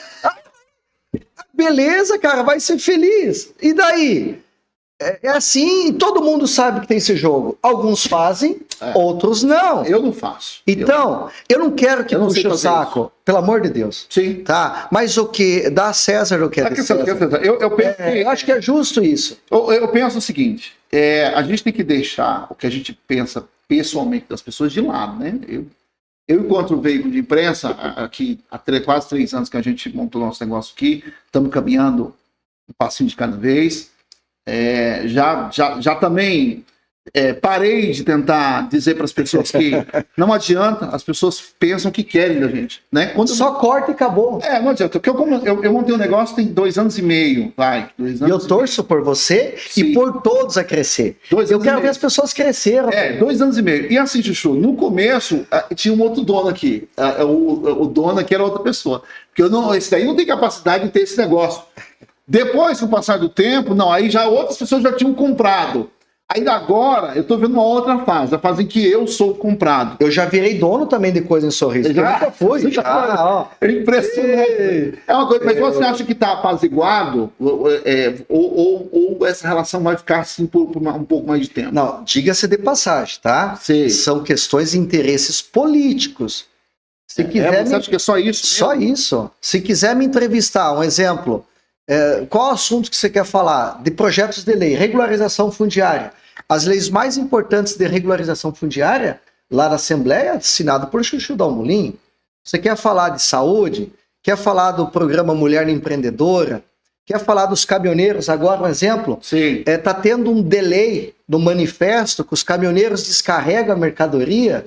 beleza, cara, vai ser feliz. E daí? É assim, todo mundo sabe que tem esse jogo. Alguns fazem, outros não. Eu não faço. Então, eu não quero que puxe o saco, isso. Pelo amor de Deus. Sim. Tá? Mas o que dá a César o que é de César. Eu penso eu acho que é justo isso. Eu penso o seguinte, a gente tem que deixar o que a gente pensa pessoalmente das pessoas de lado, né? Eu encontro o veículo de imprensa, aqui há quase 3 anos que a gente montou nosso negócio aqui, estamos caminhando um passinho de cada vez. Já também parei de tentar dizer para as pessoas que não adianta, as pessoas pensam que querem da gente, né? Só corta e acabou. Não adianta, porque eu montei um negócio tem 2 anos e meio, vai. 2 anos e eu torço por você e por todos a crescer. Eu quero ver as pessoas cresceram. 2 anos e meio. E assim, Chuchu, no começo tinha um outro dono aqui, o dono aqui era outra pessoa, porque esse daí não tem capacidade de ter esse negócio. Depois, com o passar do tempo, aí já outras pessoas já tinham comprado. Aí agora, eu tô vendo uma outra fase, a fase em que eu sou comprado. Eu já virei dono também de coisa em Sorriso. Já foi. É impressionante. É uma coisa, mas você acha que tá apaziguado? Ou essa relação vai ficar assim por um pouco mais de tempo? Não, diga-se de passagem, tá? Sim. São questões de interesses políticos. Se quiser você acha que é só isso? Só isso. Se quiser me entrevistar, um exemplo... qual assunto que você quer falar? De projetos de lei, regularização fundiária. As leis mais importantes de regularização fundiária, lá na Assembleia, assinado por Chuchu Dalmolin. Você quer falar de saúde? Quer falar do programa Mulher Empreendedora? Quer falar dos caminhoneiros? Agora, um exemplo. Sim. Tá tendo um delay no manifesto que os caminhoneiros descarregam a mercadoria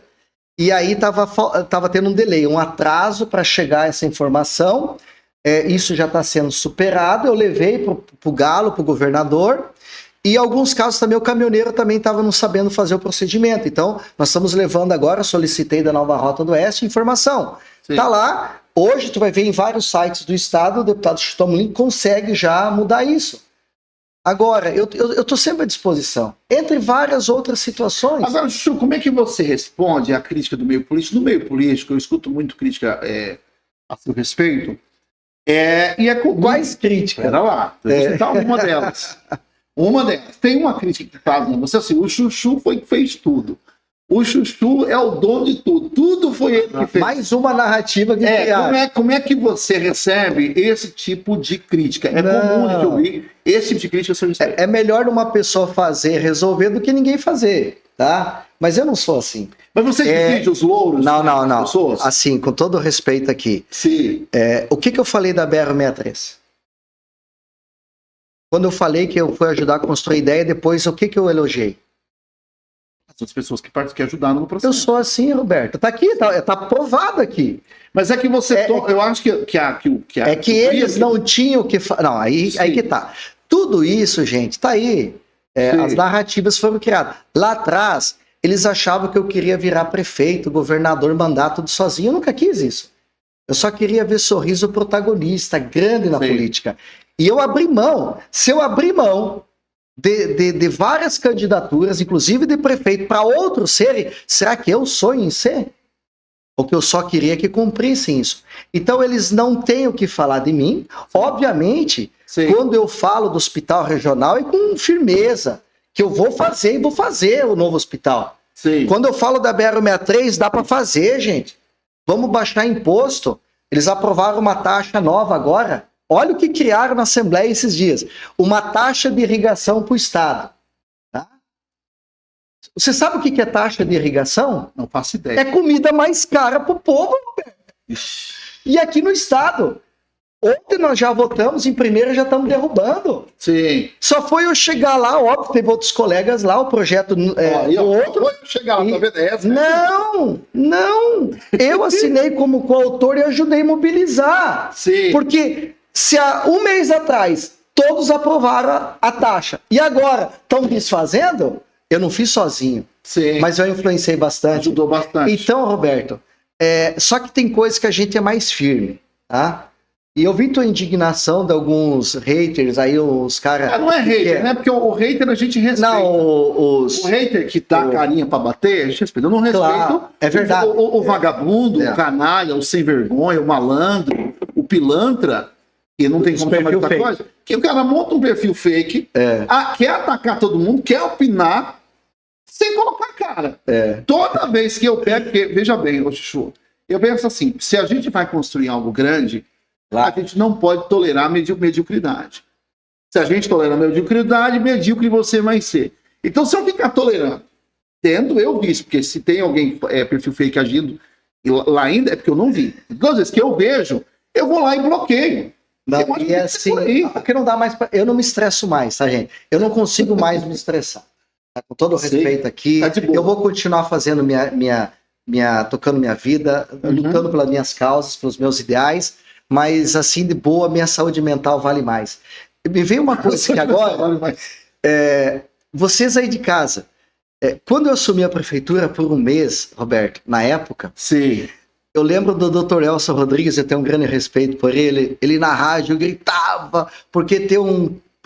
e aí tava tendo um delay, um atraso para chegar essa informação. Isso já está sendo superado, eu levei para o Galo, para o governador, e em alguns casos também o caminhoneiro também estava não sabendo fazer o procedimento. Então, nós estamos levando agora, solicitei da Nova Rota do Oeste, informação. Está lá, hoje tu vai ver em vários sites do estado, o deputado Chuchu Dalmolin consegue já mudar isso. Agora, eu estou sempre à disposição, entre várias outras situações. Agora, Chuchu, como é que você responde à crítica do meio político? No meio político, eu escuto muito crítica a seu respeito. Quais críticas? Pera lá, deixa eu citar uma delas. Uma delas. Tem uma crítica que fazem você assim, o Chuchu foi que fez tudo. O Chuchu é o dono de tudo. Tudo foi ele que fez. Mais uma narrativa que criaram. Como é que você recebe esse tipo de crítica? É comum de ouvir esse tipo de crítica a seu respeito. É melhor uma pessoa resolver do que ninguém fazer, tá? Mas eu não sou assim. Mas você divide os louros? Não. Pessoas? Assim, com todo respeito aqui. Sim. O que eu falei da BR-63? Quando eu falei que eu fui ajudar a construir ideia, depois o que eu elogiei? As pessoas que ajudaram no processo. Eu sou assim, Roberto. Tá aqui, tá provado aqui. Mas é que você... eu acho que eles não tinham o que... Não, aí que tá. Tudo isso, gente, tá aí. As narrativas foram criadas. Lá atrás... Eles achavam que eu queria virar prefeito, governador, mandar tudo sozinho. Eu nunca quis isso. Eu só queria ver Sorriso protagonista, grande na política. E eu abri mão. Se eu abrir mão de várias candidaturas, inclusive de prefeito, para outros serem, será que eu sonho em ser? Ou que eu só queria que cumprissem isso? Então eles não têm o que falar de mim. Obviamente, quando eu falo do hospital regional é com firmeza. Que eu vou fazer o novo hospital. Sim. Quando eu falo da BR-63, dá para fazer, gente. Vamos baixar imposto. Eles aprovaram uma taxa nova agora. Olha o que criaram na Assembleia esses dias. Uma taxa de irrigação para o Estado. Tá? Você sabe o que é taxa de irrigação? Não faço ideia. É comida mais cara para o povo, Roberto. E aqui no Estado... Ontem nós já votamos, em primeira já estamos derrubando. Sim. Só foi eu chegar lá, óbvio, teve outros colegas lá, o projeto outro. Foi eu chegar lá, tá vendo? Não. Eu assinei como coautor e ajudei a mobilizar. Sim. Porque se há um mês atrás todos aprovaram a taxa e agora estão desfazendo, eu não fiz sozinho. Sim. Mas eu influenciei bastante. Ajudou bastante. Então, Roberto, só que tem coisas que a gente é mais firme, tá? E eu vi tua indignação de alguns haters, aí os caras... Não é hater, né? Porque o hater a gente respeita. Não, o hater que dá carinha pra bater, a gente respeita. Eu não respeito é verdade. O vagabundo, o canalha, o sem vergonha, o malandro, o pilantra, E não tem como chamar de outra coisa. Que o cara monta um perfil fake, quer atacar todo mundo, quer opinar, sem colocar a cara. Toda vez que eu pego, porque, veja bem, ô Chuchu, eu penso assim, se a gente vai construir algo grande, a gente não pode tolerar mediocridade. Se a gente tolerar mediocridade, medíocre você vai ser. Então, se eu ficar tolerando, tendo eu visto, porque se tem alguém perfil fake agindo lá ainda, é porque eu não vi. Então, às vezes que eu vejo, eu vou lá e bloqueio. Não, e é assim, porque não dá mais eu não me estresso mais, tá, gente? Eu não consigo mais me estressar. Tá? Com todo o respeito aqui, tá eu vou continuar fazendo tocando minha vida, lutando pelas minhas causas, pelos meus ideais, mas assim, de boa, minha saúde mental vale mais. Me veio uma coisa que agora, vocês aí de casa, quando eu assumi a prefeitura por um mês, Roberto, na época, sim, eu lembro do Dr. Elson Rodrigues, eu tenho um grande respeito por ele. Ele na rádio gritava, porque tem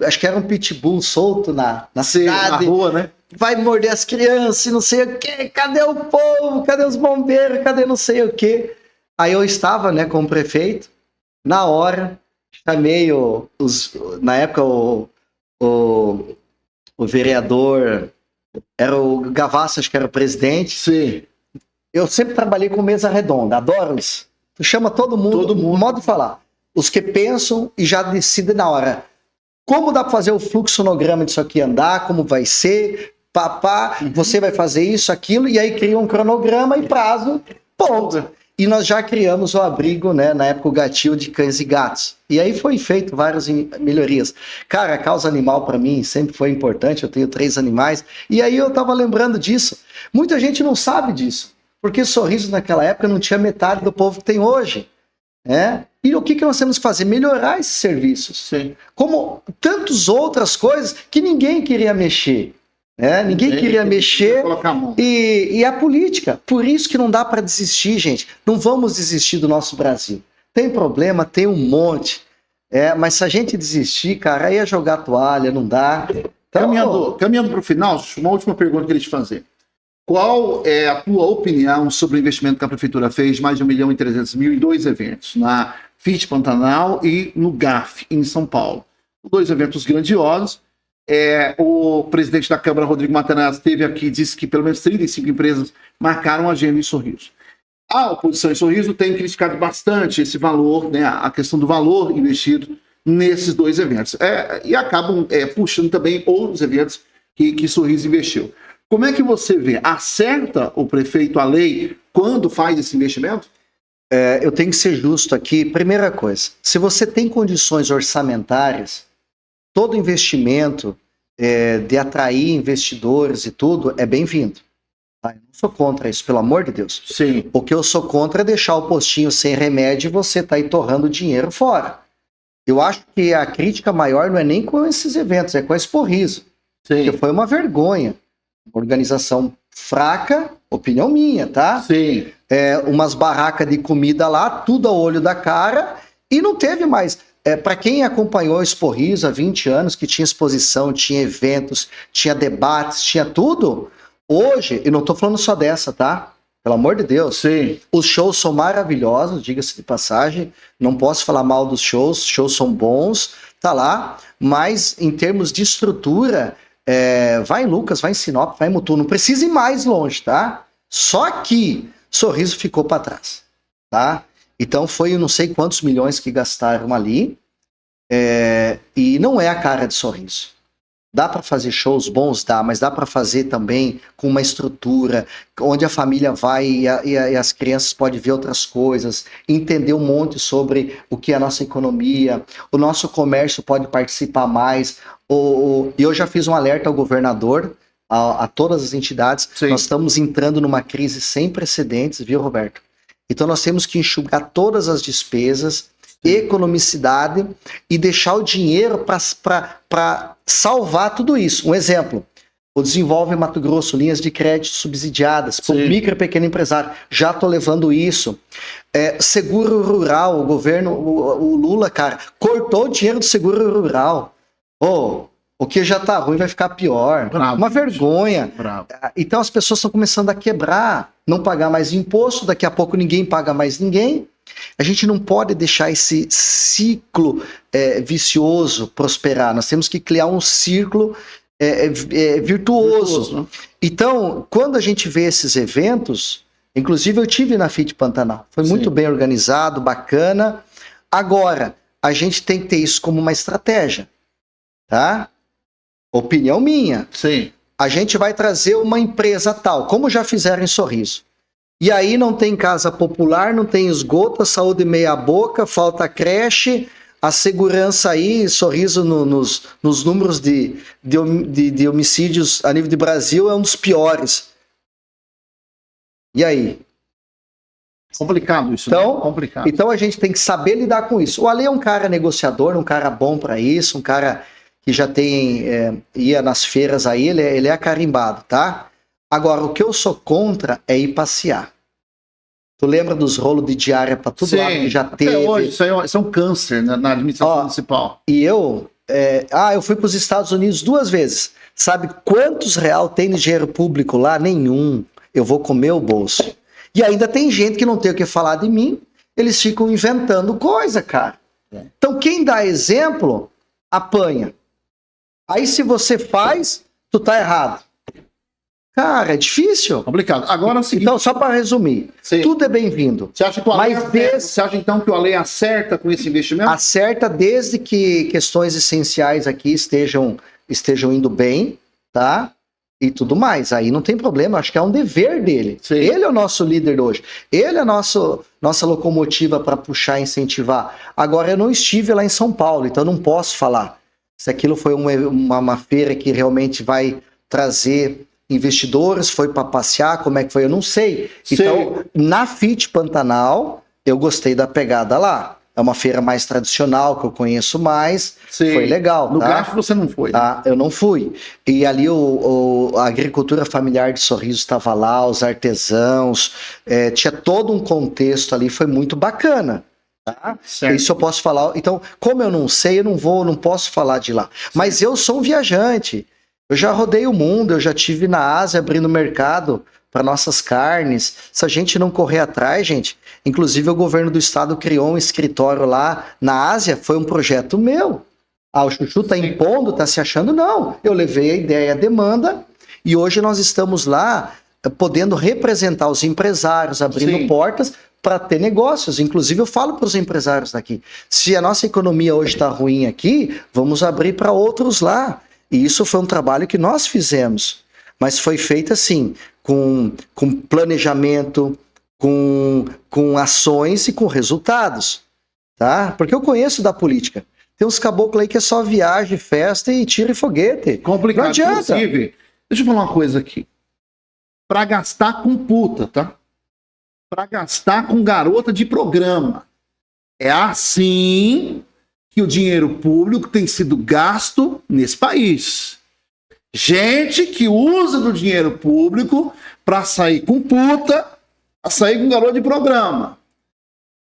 acho que era um pitbull solto na cidade. Na rua, né? Vai morder as crianças, não sei o quê. Cadê o povo? Cadê os bombeiros? Cadê não sei o quê? Aí eu estava, né, como prefeito. Na hora, chamei na época o vereador, era o Gavassi, acho que era o presidente. Sim. Eu sempre trabalhei com mesa redonda, adoro isso. Tu chama todo mundo, modo de falar. Os que pensam e já decidem na hora. Como dá para fazer o fluxonograma disso aqui andar, como vai ser, você vai fazer isso, aquilo, e aí cria um cronograma e prazo, ponto. E nós já criamos o abrigo, né, na época o gatil de cães e gatos. E aí foi feito várias melhorias. Cara, a causa animal para mim sempre foi importante, eu tenho 3 animais, e aí eu tava lembrando disso. Muita gente não sabe disso. Porque Sorriso naquela época não tinha metade do povo que tem hoje. E o que nós temos que fazer? Melhorar esses serviços. Sim. Como tantas outras coisas que ninguém queria mexer. Ninguém queria mexer. E a política. Por isso que não dá para desistir, gente. Não vamos desistir do nosso Brasil. Tem problema, tem um monte. Mas se a gente desistir, cara, aí é jogar toalha, não dá. Então, caminhando para o final, uma última pergunta que eu queria te fazer. Qual é a tua opinião sobre o investimento que a Prefeitura fez, mais de 1.300.000 em 2 eventos, na FIT Pantanal e no GAF, em São Paulo? 2 eventos grandiosos. O presidente da Câmara, Rodrigo Matanaz, esteve aqui e disse que pelo menos 35 empresas marcaram agenda em Sorriso. A oposição em Sorriso tem criticado bastante esse valor, né, a questão do valor investido nesses 2 eventos. E acabam puxando também outros eventos que Sorriso investiu. Como é que você vê? Acerta o prefeito a lei quando faz esse investimento? Eu tenho que ser justo aqui. Primeira coisa, se você tem condições orçamentárias, todo investimento de atrair investidores e tudo é bem-vindo. Tá? Eu não sou contra isso, pelo amor de Deus. Sim. O que eu sou contra é deixar o postinho sem remédio e você tá aí torrando dinheiro fora. Eu acho que a crítica maior não é nem com esses eventos, é com a Sorriso. Sim. Que foi uma vergonha. Organização fraca, opinião minha, tá? Sim. Umas barracas de comida lá, tudo a olho da cara, e não teve mais. Para quem acompanhou o Sorriso há 20 anos, que tinha exposição, tinha eventos, tinha debates, tinha tudo, hoje, e não tô falando só dessa, tá? Pelo amor de Deus. Sim. Os shows são maravilhosos, diga-se de passagem, não posso falar mal dos shows, os shows são bons, tá lá, mas em termos de estrutura, vai em Lucas, vai em Sinop, vai em Mutum, não precisa ir mais longe, tá? Só que Sorriso ficou para trás, tá? Então foi não sei quantos milhões que gastaram ali, e não é a cara de Sorriso. Dá para fazer shows bons? Dá, mas dá para fazer também com uma estrutura, onde a família vai e as crianças podem ver outras coisas, entender um monte sobre o que é a nossa economia, o nosso comércio pode participar mais. E eu já fiz um alerta ao governador, a todas as entidades. Sim. Nós estamos entrando numa crise sem precedentes, viu, Roberto? Então nós temos que enxugar todas as despesas, economicidade e deixar o dinheiro para salvar tudo isso. Um exemplo, o Desenvolve Mato Grosso, linhas de crédito subsidiadas para o micro e pequeno empresário. Já estou levando isso. Seguro rural, o governo, o Lula, cara, cortou o dinheiro do seguro rural. O que já tá ruim vai ficar pior. Bravo. Uma vergonha. Bravo. Então as pessoas estão começando a quebrar, não pagar mais imposto, daqui a pouco ninguém paga mais ninguém. A gente não pode deixar esse ciclo vicioso prosperar. Nós temos que criar um círculo virtuoso. Né? Então, quando a gente vê esses eventos, inclusive eu tive na FIT Pantanal, foi muito bem organizado, bacana. Agora, a gente tem que ter isso como uma estratégia, tá? Opinião minha. Sim. A gente vai trazer uma empresa tal, como já fizeram em Sorriso. E aí não tem casa popular, não tem esgoto, a saúde meia boca, falta creche, a segurança aí, Sorriso nos números de homicídios a nível de Brasil é um dos piores. E aí? Complicado isso, então, né? Complicado. Então a gente tem que saber lidar com isso. O Ale é um cara negociador, um cara bom para isso, um cara que já ia nas feiras aí, ele é carimbado, tá? Agora, o que eu sou contra é ir passear. Tu lembra dos rolos de diária para tudo lado que já teve? Hoje, isso é um câncer na administração municipal. E eu fui para os Estados Unidos 2 vezes. Sabe quantos real tem de dinheiro público lá? Nenhum. Eu vou comer o bolso. E ainda tem gente que não tem o que falar de mim, eles ficam inventando coisa, cara. Então, quem dá exemplo, apanha. Aí, se você faz, tu tá errado. Cara, é difícil. Complicado. Agora é o seguinte... Então, só para resumir, tudo é bem-vindo. Você acha que o Ale Você acha, então, que o Ale acerta com esse investimento? Acerta desde que questões essenciais aqui estejam indo bem, tá? E tudo mais. Aí não tem problema, acho que é um dever dele. Sim. Ele é o nosso líder hoje. Ele é a nossa locomotiva para puxar e incentivar. Agora, eu não estive lá em São Paulo, então não posso falar se aquilo foi uma feira que realmente vai trazer investidores, foi para passear, como é que foi, eu não sei. Sim. Então, na FIT Pantanal, eu gostei da pegada lá. É uma feira mais tradicional, que eu conheço mais. Sim. Foi legal. No tá? gráfico você não foi. Tá? Eu não fui. E ali a agricultura familiar de Sorriso estava lá, os artesãos, tinha todo um contexto ali, foi muito bacana. Tá? Isso eu posso falar. Então, como eu não sei, eu não posso falar de lá. Mas eu sou um viajante. Eu já rodei o mundo, eu já estive na Ásia abrindo mercado para nossas carnes. Se a gente não correr atrás, gente, inclusive o governo do estado criou um escritório lá na Ásia, foi um projeto meu. O Chuchu está impondo, está se achando? Não. Eu levei a ideia, a demanda, e hoje nós estamos lá podendo representar os empresários, abrindo portas para ter negócios. Inclusive, eu falo para os empresários daqui, se a nossa economia hoje está ruim aqui, vamos abrir para outros lá. E isso foi um trabalho que nós fizemos, mas foi feito assim, com planejamento, com ações e com resultados, tá? Porque eu conheço da política. Tem uns caboclos aí que é só viagem, festa e tiro e foguete. Complicado. Não adianta. Inclusive, deixa eu falar uma coisa aqui. Pra gastar com puta, tá? Pra gastar com garota de programa. É assim que o dinheiro público tem sido gasto nesse país. Gente que usa do dinheiro público para sair com puta, para sair com garoto de programa.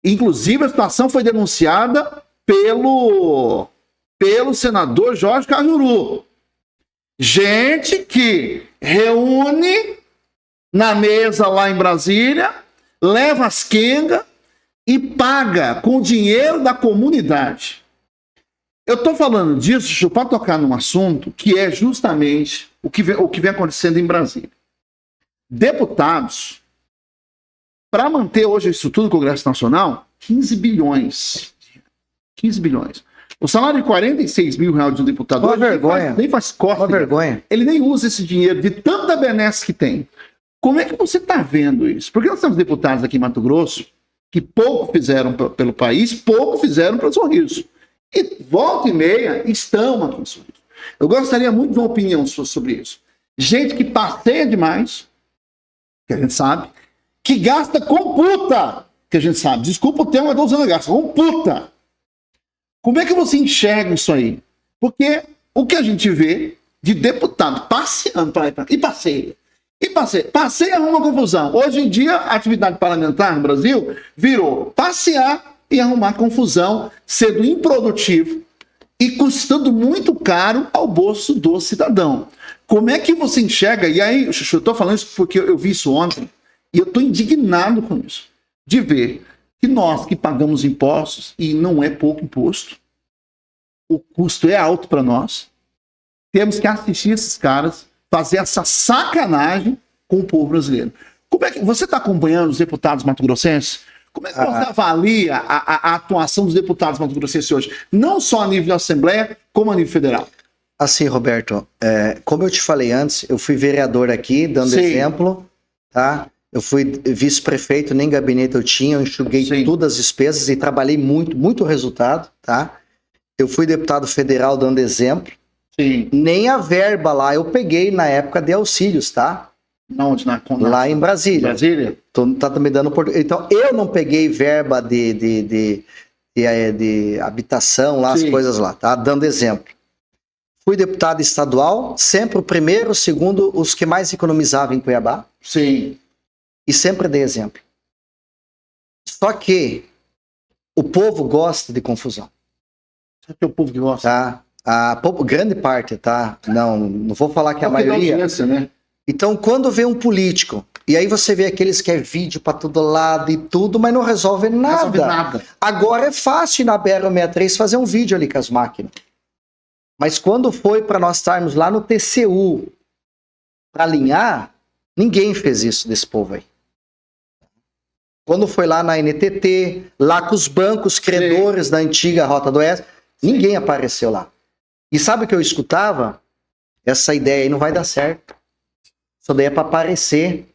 Inclusive, a situação foi denunciada pelo senador Jorge Cajuru. Gente que reúne na mesa lá em Brasília, leva as quengas e paga com o dinheiro da comunidade. Eu estou falando disso para tocar num assunto que é justamente o que vem acontecendo em Brasília. Deputados, para manter hoje isso tudo no Congresso Nacional, 15 bilhões. 15 bilhões. O salário de 46 mil reais de um deputado hoje vergonha. Nem faz cópia. Uma vergonha. Ele nem usa esse dinheiro de tanta benesse que tem. Como é que você está vendo isso? Porque nós temos deputados aqui em Mato Grosso que pouco fizeram pelo país, pouco fizeram para o Sorriso. E volta e meia estão aqui em Sorriso. Eu gostaria muito de uma opinião sobre isso. Gente que passeia demais, que a gente sabe, que gasta com puta, que a gente sabe. Desculpa o termo, mas estou usando gasta com puta. Como é que você enxerga isso aí? Porque o que a gente vê de deputado passeando para e passeia. E passeia arruma confusão. Hoje em dia, a atividade parlamentar no Brasil virou passear e arrumar confusão, sendo improdutivo e custando muito caro ao bolso do cidadão. Como é que você enxerga? E aí, Chuchu, eu estou falando isso porque eu vi isso ontem e eu estou indignado com isso. De ver que nós que pagamos impostos, e não é pouco imposto, o custo é alto para nós, temos que assistir esses caras fazer essa sacanagem com o povo brasileiro. Como é que você está acompanhando os deputados mato-grossenses? Como é que você avalia a atuação dos deputados mato-grossenses hoje? Não só a nível da Assembleia, como a nível federal. Assim, Roberto, como eu te falei antes, eu fui vereador aqui, dando exemplo, tá? Eu fui vice-prefeito, nem gabinete eu tinha, eu enxuguei todas as despesas e trabalhei muito, muito resultado, tá? Eu fui deputado federal dando exemplo. Sim. Nem a verba lá eu peguei na época de auxílios, tá? Onde? Lá em Brasília. Brasília? Tá me dando oportunidade. Então, eu não peguei verba de habitação lá, as coisas lá, tá? Dando exemplo. Fui deputado estadual, sempre o primeiro, o segundo, os que mais economizavam em Cuiabá. Sim. E sempre dei exemplo. Só que o povo gosta de confusão. Só que é o povo que gosta. Tá? Grande parte, tá? Não vou falar que a maioria. Audiência, né? Então, quando vê um político, e aí você vê aqueles que querem vídeo para todo lado e tudo, mas não resolve nada. Não resolve nada. Agora é fácil ir na BR-63 fazer um vídeo ali com as máquinas. Mas quando foi para nós estarmos lá no TCU para alinhar, ninguém fez isso desse povo aí. Quando foi lá na NTT, lá com os bancos credores da antiga Rota do Oeste, ninguém apareceu lá. E sabe o que eu escutava? Essa ideia aí não vai dar certo. Isso daí é para aparecer.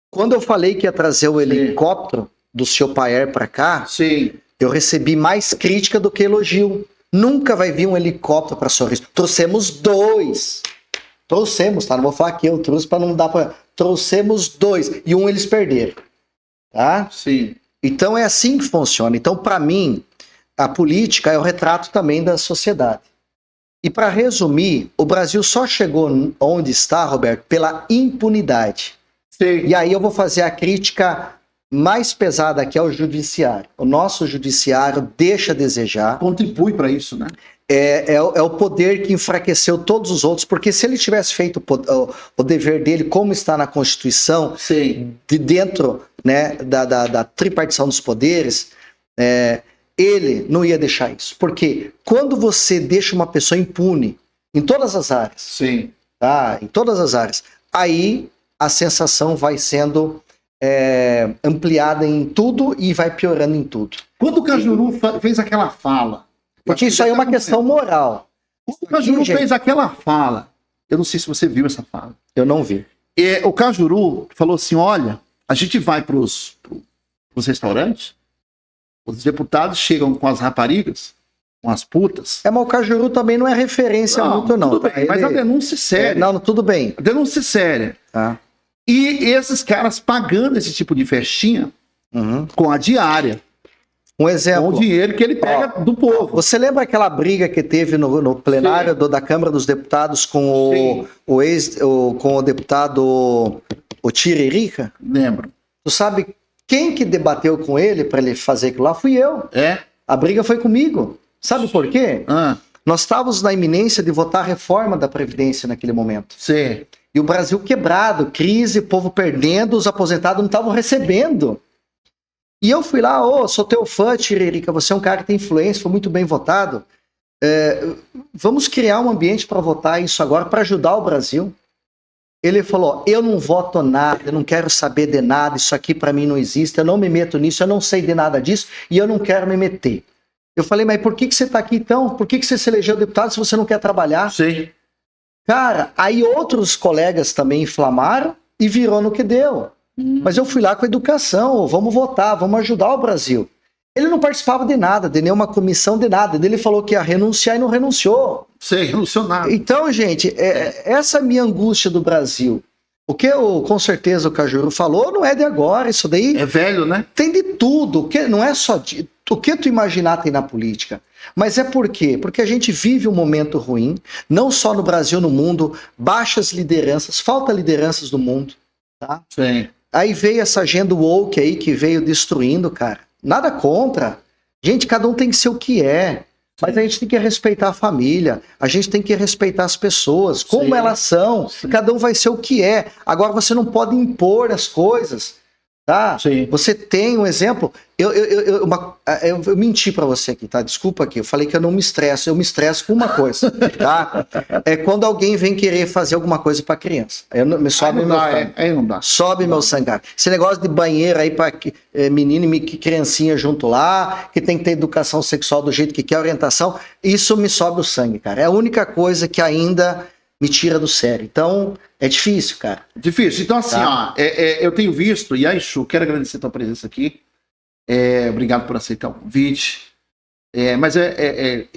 Quando eu falei que ia trazer o helicóptero do seu Paer para cá, eu recebi mais crítica do que elogio. Nunca vai vir um helicóptero para Sorriso. Trouxemos 2. Trouxemos, tá? Não vou falar que eu trouxe para não dar para... Trouxemos 2. E um eles perderam. Tá? Sim. Então é assim que funciona. Então, para mim, a política é o retrato também da sociedade. E para resumir, o Brasil só chegou onde está, Roberto, pela impunidade. Sim. E aí eu vou fazer a crítica mais pesada que é o judiciário. O nosso judiciário deixa a desejar. Contribui para isso, né? É o poder que enfraqueceu todos os outros, porque se ele tivesse feito o dever dele, como está na Constituição, de dentro, né, da tripartição dos poderes, ele não ia deixar isso. Porque quando você deixa uma pessoa impune em todas as áreas, tá? Em todas as áreas, aí a sensação vai sendo ampliada em tudo e vai piorando em tudo. Quando o Cajuru fez aquela fala... Porque isso aí é uma questão moral. Quando o Cajuru fez aquela fala, eu não sei se você viu essa fala. Eu não vi. O Cajuru falou assim, olha, a gente vai para os restaurantes, os deputados chegam com as raparigas, com as putas. Mas o Cajuru também não é referência muito, não. Tudo bem, mas a denúncia é séria. Tudo bem. A denúncia é séria. E esses caras pagando esse tipo de festinha com a diária. Um exemplo. Com o dinheiro que ele pega do povo. Você lembra aquela briga que teve no plenário da Câmara dos Deputados com com o deputado Tiririca? Lembro. Tu sabe quem que debateu com ele para ele fazer aquilo lá? Fui eu. A briga foi comigo. Sabe por quê? Nós estávamos na iminência de votar a reforma da Previdência naquele momento. E o Brasil quebrado, crise, povo perdendo, os aposentados não estavam recebendo. E eu fui lá, sou teu fã, Tiririca, você é um cara que tem influência, foi muito bem votado. Vamos criar um ambiente para votar isso agora, para ajudar o Brasil. Ele falou, eu não voto nada, eu não quero saber de nada, isso aqui para mim não existe, eu não me meto nisso, eu não sei de nada disso e eu não quero me meter. Eu falei, mas por que você está aqui então? Por que você se elegeu deputado se você não quer trabalhar? Cara, aí outros colegas também inflamaram e virou no que deu. Mas eu fui lá com educação, vamos votar, vamos ajudar o Brasil. Ele não participava de nada, de nenhuma comissão, de nada. Ele falou que ia renunciar e não renunciou. Renunciou nada. Então, gente, essa minha angústia do Brasil, o que com certeza o Cajuru falou não é de agora, isso daí... É velho, né? Tem de tudo, não é só... O que tu imaginar tem na política. Mas é por quê? Porque a gente vive um momento ruim, não só no Brasil, no mundo, baixas lideranças, falta lideranças no mundo, tá? Aí veio essa agenda woke aí que veio destruindo, cara. Nada contra. Gente, cada um tem que ser o que é. Mas a gente tem que respeitar a família. A gente tem que respeitar as pessoas, como elas são. Cada um vai ser o que é. Agora você não pode impor as coisas. Tá? Sim. Você tem um exemplo. Eu menti para você aqui, tá? Desculpa aqui. Eu falei que eu não me estresso. Eu me estresso com uma coisa, tá? É quando alguém vem querer fazer alguma coisa para criança. Me sobe meu sangue. Aí não dá. Sobe meu sangue, cara. Esse negócio de banheiro aí para menino e criancinha junto lá, que tem que ter educação sexual do jeito que quer, orientação, isso me sobe o sangue, cara. É a única coisa que ainda me tira do sério. Então, é difícil, cara. Difícil. Então, assim, Tá. ó, eu tenho visto, e aí, Chu, quero agradecer a tua presença aqui. Obrigado por aceitar o convite. Mas é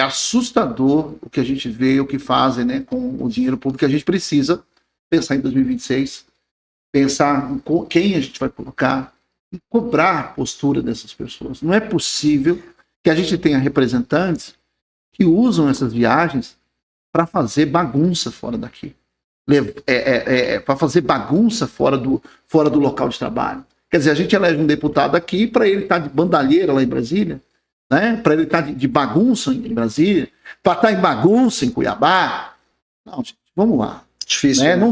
assustador o que a gente vê, o que fazem, né, com o dinheiro público. A gente precisa pensar em 2026, pensar em quem a gente vai colocar e cobrar a postura dessas pessoas. Não é possível que a gente tenha representantes que usam essas viagens para fazer bagunça fora daqui. Para fazer bagunça fora do local de trabalho. Quer dizer, a gente elege um deputado aqui para ele estar de bandalheira lá em Brasília, né? Para ele estar de bagunça em Brasília, para estar em bagunça em Cuiabá. Não, gente, vamos lá. Difícil. Né? Né?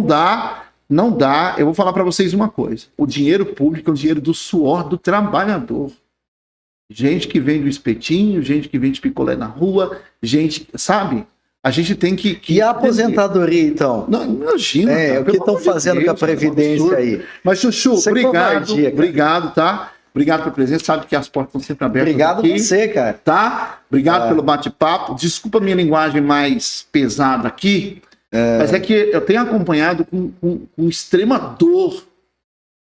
Não dá. Eu vou falar para vocês uma coisa. O dinheiro público é o dinheiro do suor do trabalhador. Gente que vende o espetinho, gente que vende picolé na rua, gente, sabe? A gente tem que E a aposentadoria, então? Não, imagina. O que estão fazendo com a Previdência aí? Mas, Chuchu, Isso é covardia, obrigado, tá? Obrigado pela presença. Sabe que as portas estão sempre abertas. Obrigado aqui, a você, cara. Tá? Obrigado pelo bate-papo. Desculpa a minha linguagem mais pesada aqui, mas é que eu tenho acompanhado com extrema dor,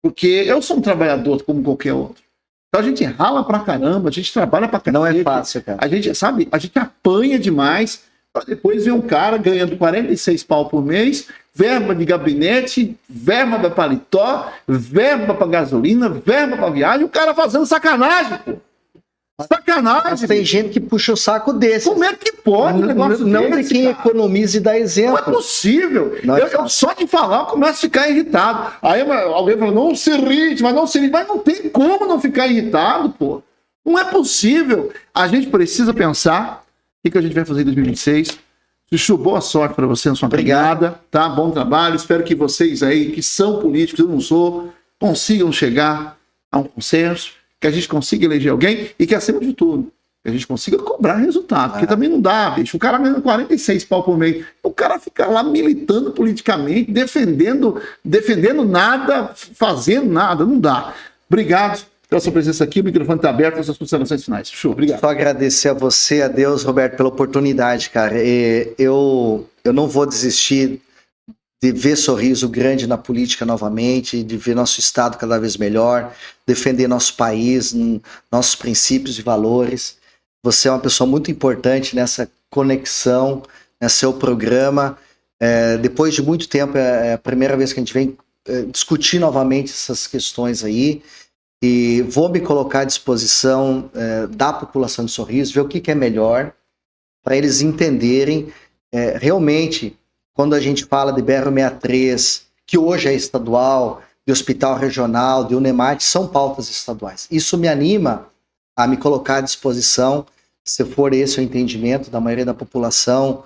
porque eu sou um trabalhador como qualquer outro. Então a gente rala pra caramba, a gente trabalha pra caramba. Não é fácil, cara. A gente, sabe, a gente apanha demais. Para depois ver um cara ganhando 46 pau por mês, verba de gabinete, verba para paletó, verba para gasolina, verba para viagem, o cara fazendo sacanagem, pô. Sacanagem. Mas tem gente que puxa o saco desse. Como é que pode um negócio Não desse, de quem cara? economiza e dá Não é exemplo. possível. Não é Eu só de falar eu começo a ficar irritado. Aí alguém fala, não se irrite, mas não tem como não ficar irritado, pô. Não é possível. A gente precisa pensar o que a gente vai fazer em 2026. Chuchu, boa sorte para você na sua caminhada, tá? Bom trabalho. Espero que vocês aí, que são políticos, eu não sou, consigam chegar a um consenso, que a gente consiga eleger alguém e que, acima de tudo, que a gente consiga cobrar resultado. Porque também não dá, bicho. O cara ganha 46 pau por mês. O cara fica lá militando politicamente, defendendo nada, fazendo nada. Não dá. Obrigado pela sua presença aqui, o microfone está aberto para as suas considerações finais. Show, obrigado. Só agradecer a você, a Deus, Roberto, pela oportunidade, cara. Eu não vou desistir de ver Sorriso grande na política novamente, de ver nosso Estado cada vez melhor, defender nosso país, nossos princípios e valores. Você é uma pessoa muito importante nessa conexão, nesse seu programa. Depois de muito tempo, é a primeira vez que a gente vem discutir novamente essas questões aí. E vou me colocar à disposição da população de Sorriso, ver o que é melhor, para eles entenderem realmente, quando a gente fala de BR-63, que hoje é estadual, de hospital regional, de Unemate, são pautas estaduais. Isso me anima a me colocar à disposição, se for esse o entendimento da maioria da população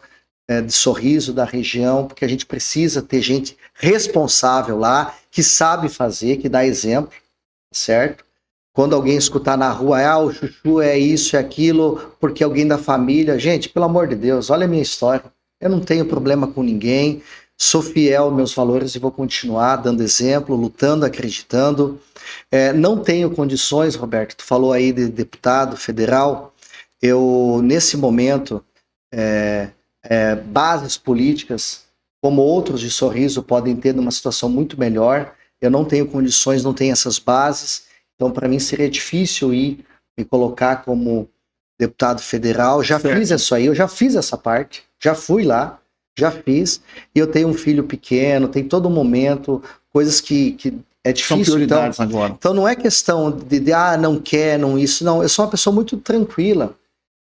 de Sorriso, da região, porque a gente precisa ter gente responsável lá, que sabe fazer, que dá exemplo, certo? Quando alguém escutar na rua, o Chuchu é isso, é aquilo, porque alguém da família... Gente, pelo amor de Deus, olha a minha história. Eu não tenho problema com ninguém, sou fiel aos meus valores e vou continuar dando exemplo, lutando, acreditando. Não tenho condições, Roberto, tu falou aí de deputado federal. Eu, nesse momento, bases políticas, como outros de Sorriso, podem ter numa situação muito melhor. Eu não tenho condições, não tenho essas bases, então para mim seria difícil me colocar como deputado federal. Já fiz isso aí, eu já fiz essa parte, já fui lá, já fiz, e eu tenho um filho pequeno, tem todo momento, coisas que é difícil. São prioridades agora. Então não é questão de não quer, não isso, não. Eu sou uma pessoa muito tranquila.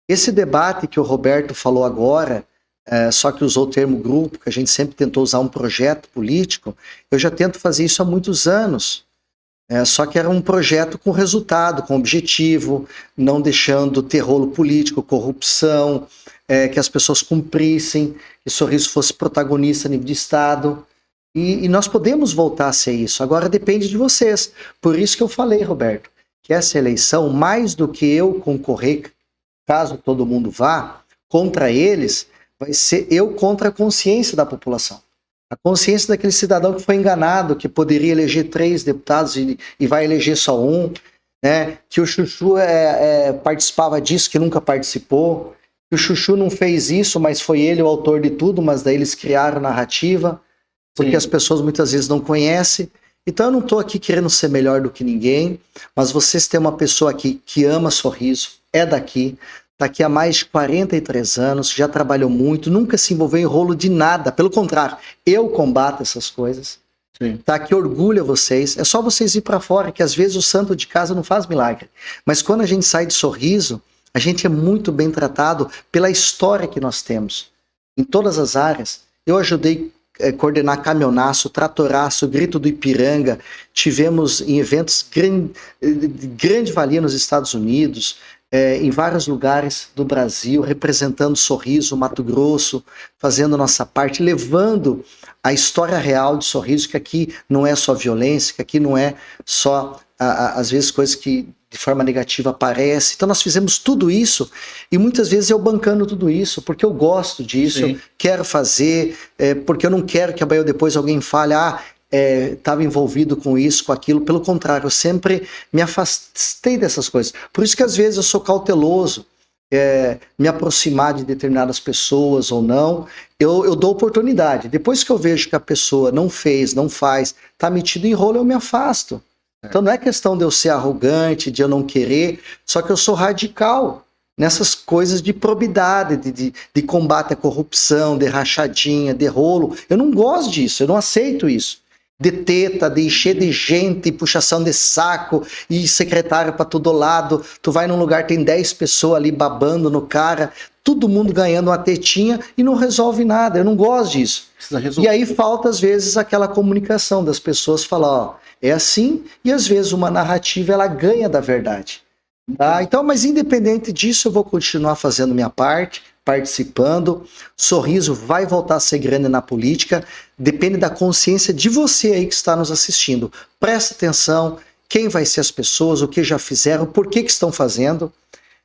Esse debate que o Roberto falou agora, só que usou o termo grupo, que a gente sempre tentou usar um projeto político, eu já tento fazer isso há muitos anos. Só que era um projeto com resultado, com objetivo, não deixando ter rolo político, corrupção, que as pessoas cumprissem, que Sorriso fosse protagonista a nível de Estado. E nós podemos voltar a ser isso. Agora depende de vocês. Por isso que eu falei, Roberto, que essa eleição, mais do que eu concorrer, caso todo mundo vá, contra eles, vai ser eu contra a consciência da população. A consciência daquele cidadão que foi enganado, que poderia eleger 3 deputados e vai eleger só um, né? Que o Chuchu participava disso, que nunca participou, que o Chuchu não fez isso, mas foi ele o autor de tudo, mas daí eles criaram narrativa, porque as pessoas muitas vezes não conhecem. Então eu não estou aqui querendo ser melhor do que ninguém, mas vocês têm uma pessoa aqui que ama Sorriso, é daqui, está aqui há mais de 43 anos, já trabalhou muito, nunca se envolveu em rolo de nada, pelo contrário, eu combato essas coisas. Tá, que orgulha vocês. É só vocês ir para fora, que às vezes o santo de casa não faz milagre. Mas quando a gente sai de Sorriso, a gente é muito bem tratado pela história que nós temos. Em todas as áreas. Eu ajudei a coordenar caminhonaço, tratoraço, grito do Ipiranga. Tivemos em eventos de grande valia nos Estados Unidos, em vários lugares do Brasil, representando Sorriso, Mato Grosso, fazendo nossa parte, levando a história real de Sorriso, que aqui não é só violência, que aqui não é só, às vezes, coisas que de forma negativa aparecem. Então nós fizemos tudo isso, e muitas vezes eu bancando tudo isso, porque eu gosto disso, eu quero fazer, porque eu não quero que amanhã depois alguém fale, estava envolvido com isso, com aquilo. Pelo contrário, eu sempre me afastei dessas coisas. Por isso que às vezes eu sou cauteloso, me aproximar de determinadas pessoas ou não, eu dou oportunidade. Depois que eu vejo que a pessoa não fez, não faz, está metido em rolo, eu me afasto. Então não é questão de eu ser arrogante, de eu não querer, só que eu sou radical nessas coisas de probidade, de combate à corrupção, de rachadinha, de rolo. Eu não gosto disso, eu não aceito isso. De teta, de encher de gente, puxação de saco e secretário para todo lado. Tu vai num lugar, tem 10 pessoas ali babando no cara, todo mundo ganhando uma tetinha e não resolve nada. Eu não gosto disso. E aí falta às vezes aquela comunicação das pessoas falar, é assim, e às vezes uma narrativa ela ganha da verdade. Tá? Então, mas independente disso, eu vou continuar fazendo minha parte, participando. Sorriso vai voltar a ser grande na política, depende da consciência de você aí que está nos assistindo. Presta atenção, quem vai ser as pessoas, o que já fizeram, por que estão fazendo.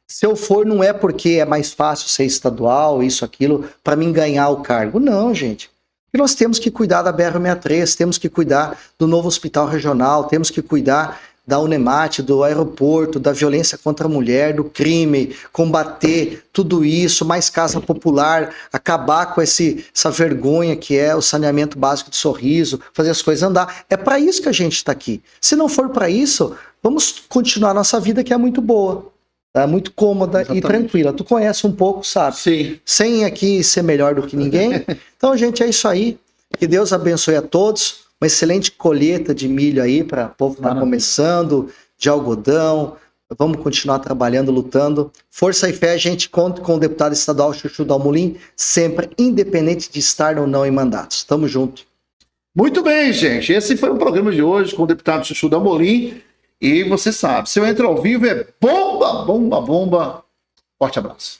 Se eu for, não é porque é mais fácil ser estadual, isso, aquilo, para mim ganhar o cargo. Não, gente. E nós temos que cuidar da BR-63, temos que cuidar do novo hospital regional, temos que cuidar da Unemate, do aeroporto, da violência contra a mulher, do crime, combater tudo isso, mais casa popular, acabar com essa vergonha que é o saneamento básico de Sorriso, fazer as coisas andar. É para isso que a gente está aqui. Se não for para isso, vamos continuar a nossa vida, que é muito boa, tá? Muito cômoda. Exatamente. E tranquila. Tu conhece um pouco, sabe? Sim. Sem aqui ser melhor do que ninguém. Então, gente, é isso aí. Que Deus abençoe a todos. Uma excelente colheita de milho aí para o povo que está começando, de algodão. Vamos continuar trabalhando, lutando. Força e fé, a gente conta com o deputado estadual Chuchu Dalmolin, sempre, independente de estar ou não em mandatos. Tamo junto. Muito bem, gente. Esse foi o programa de hoje com o deputado Chuchu Dalmolin. E você sabe, se eu entro ao vivo é bomba, bomba, bomba. Forte abraço.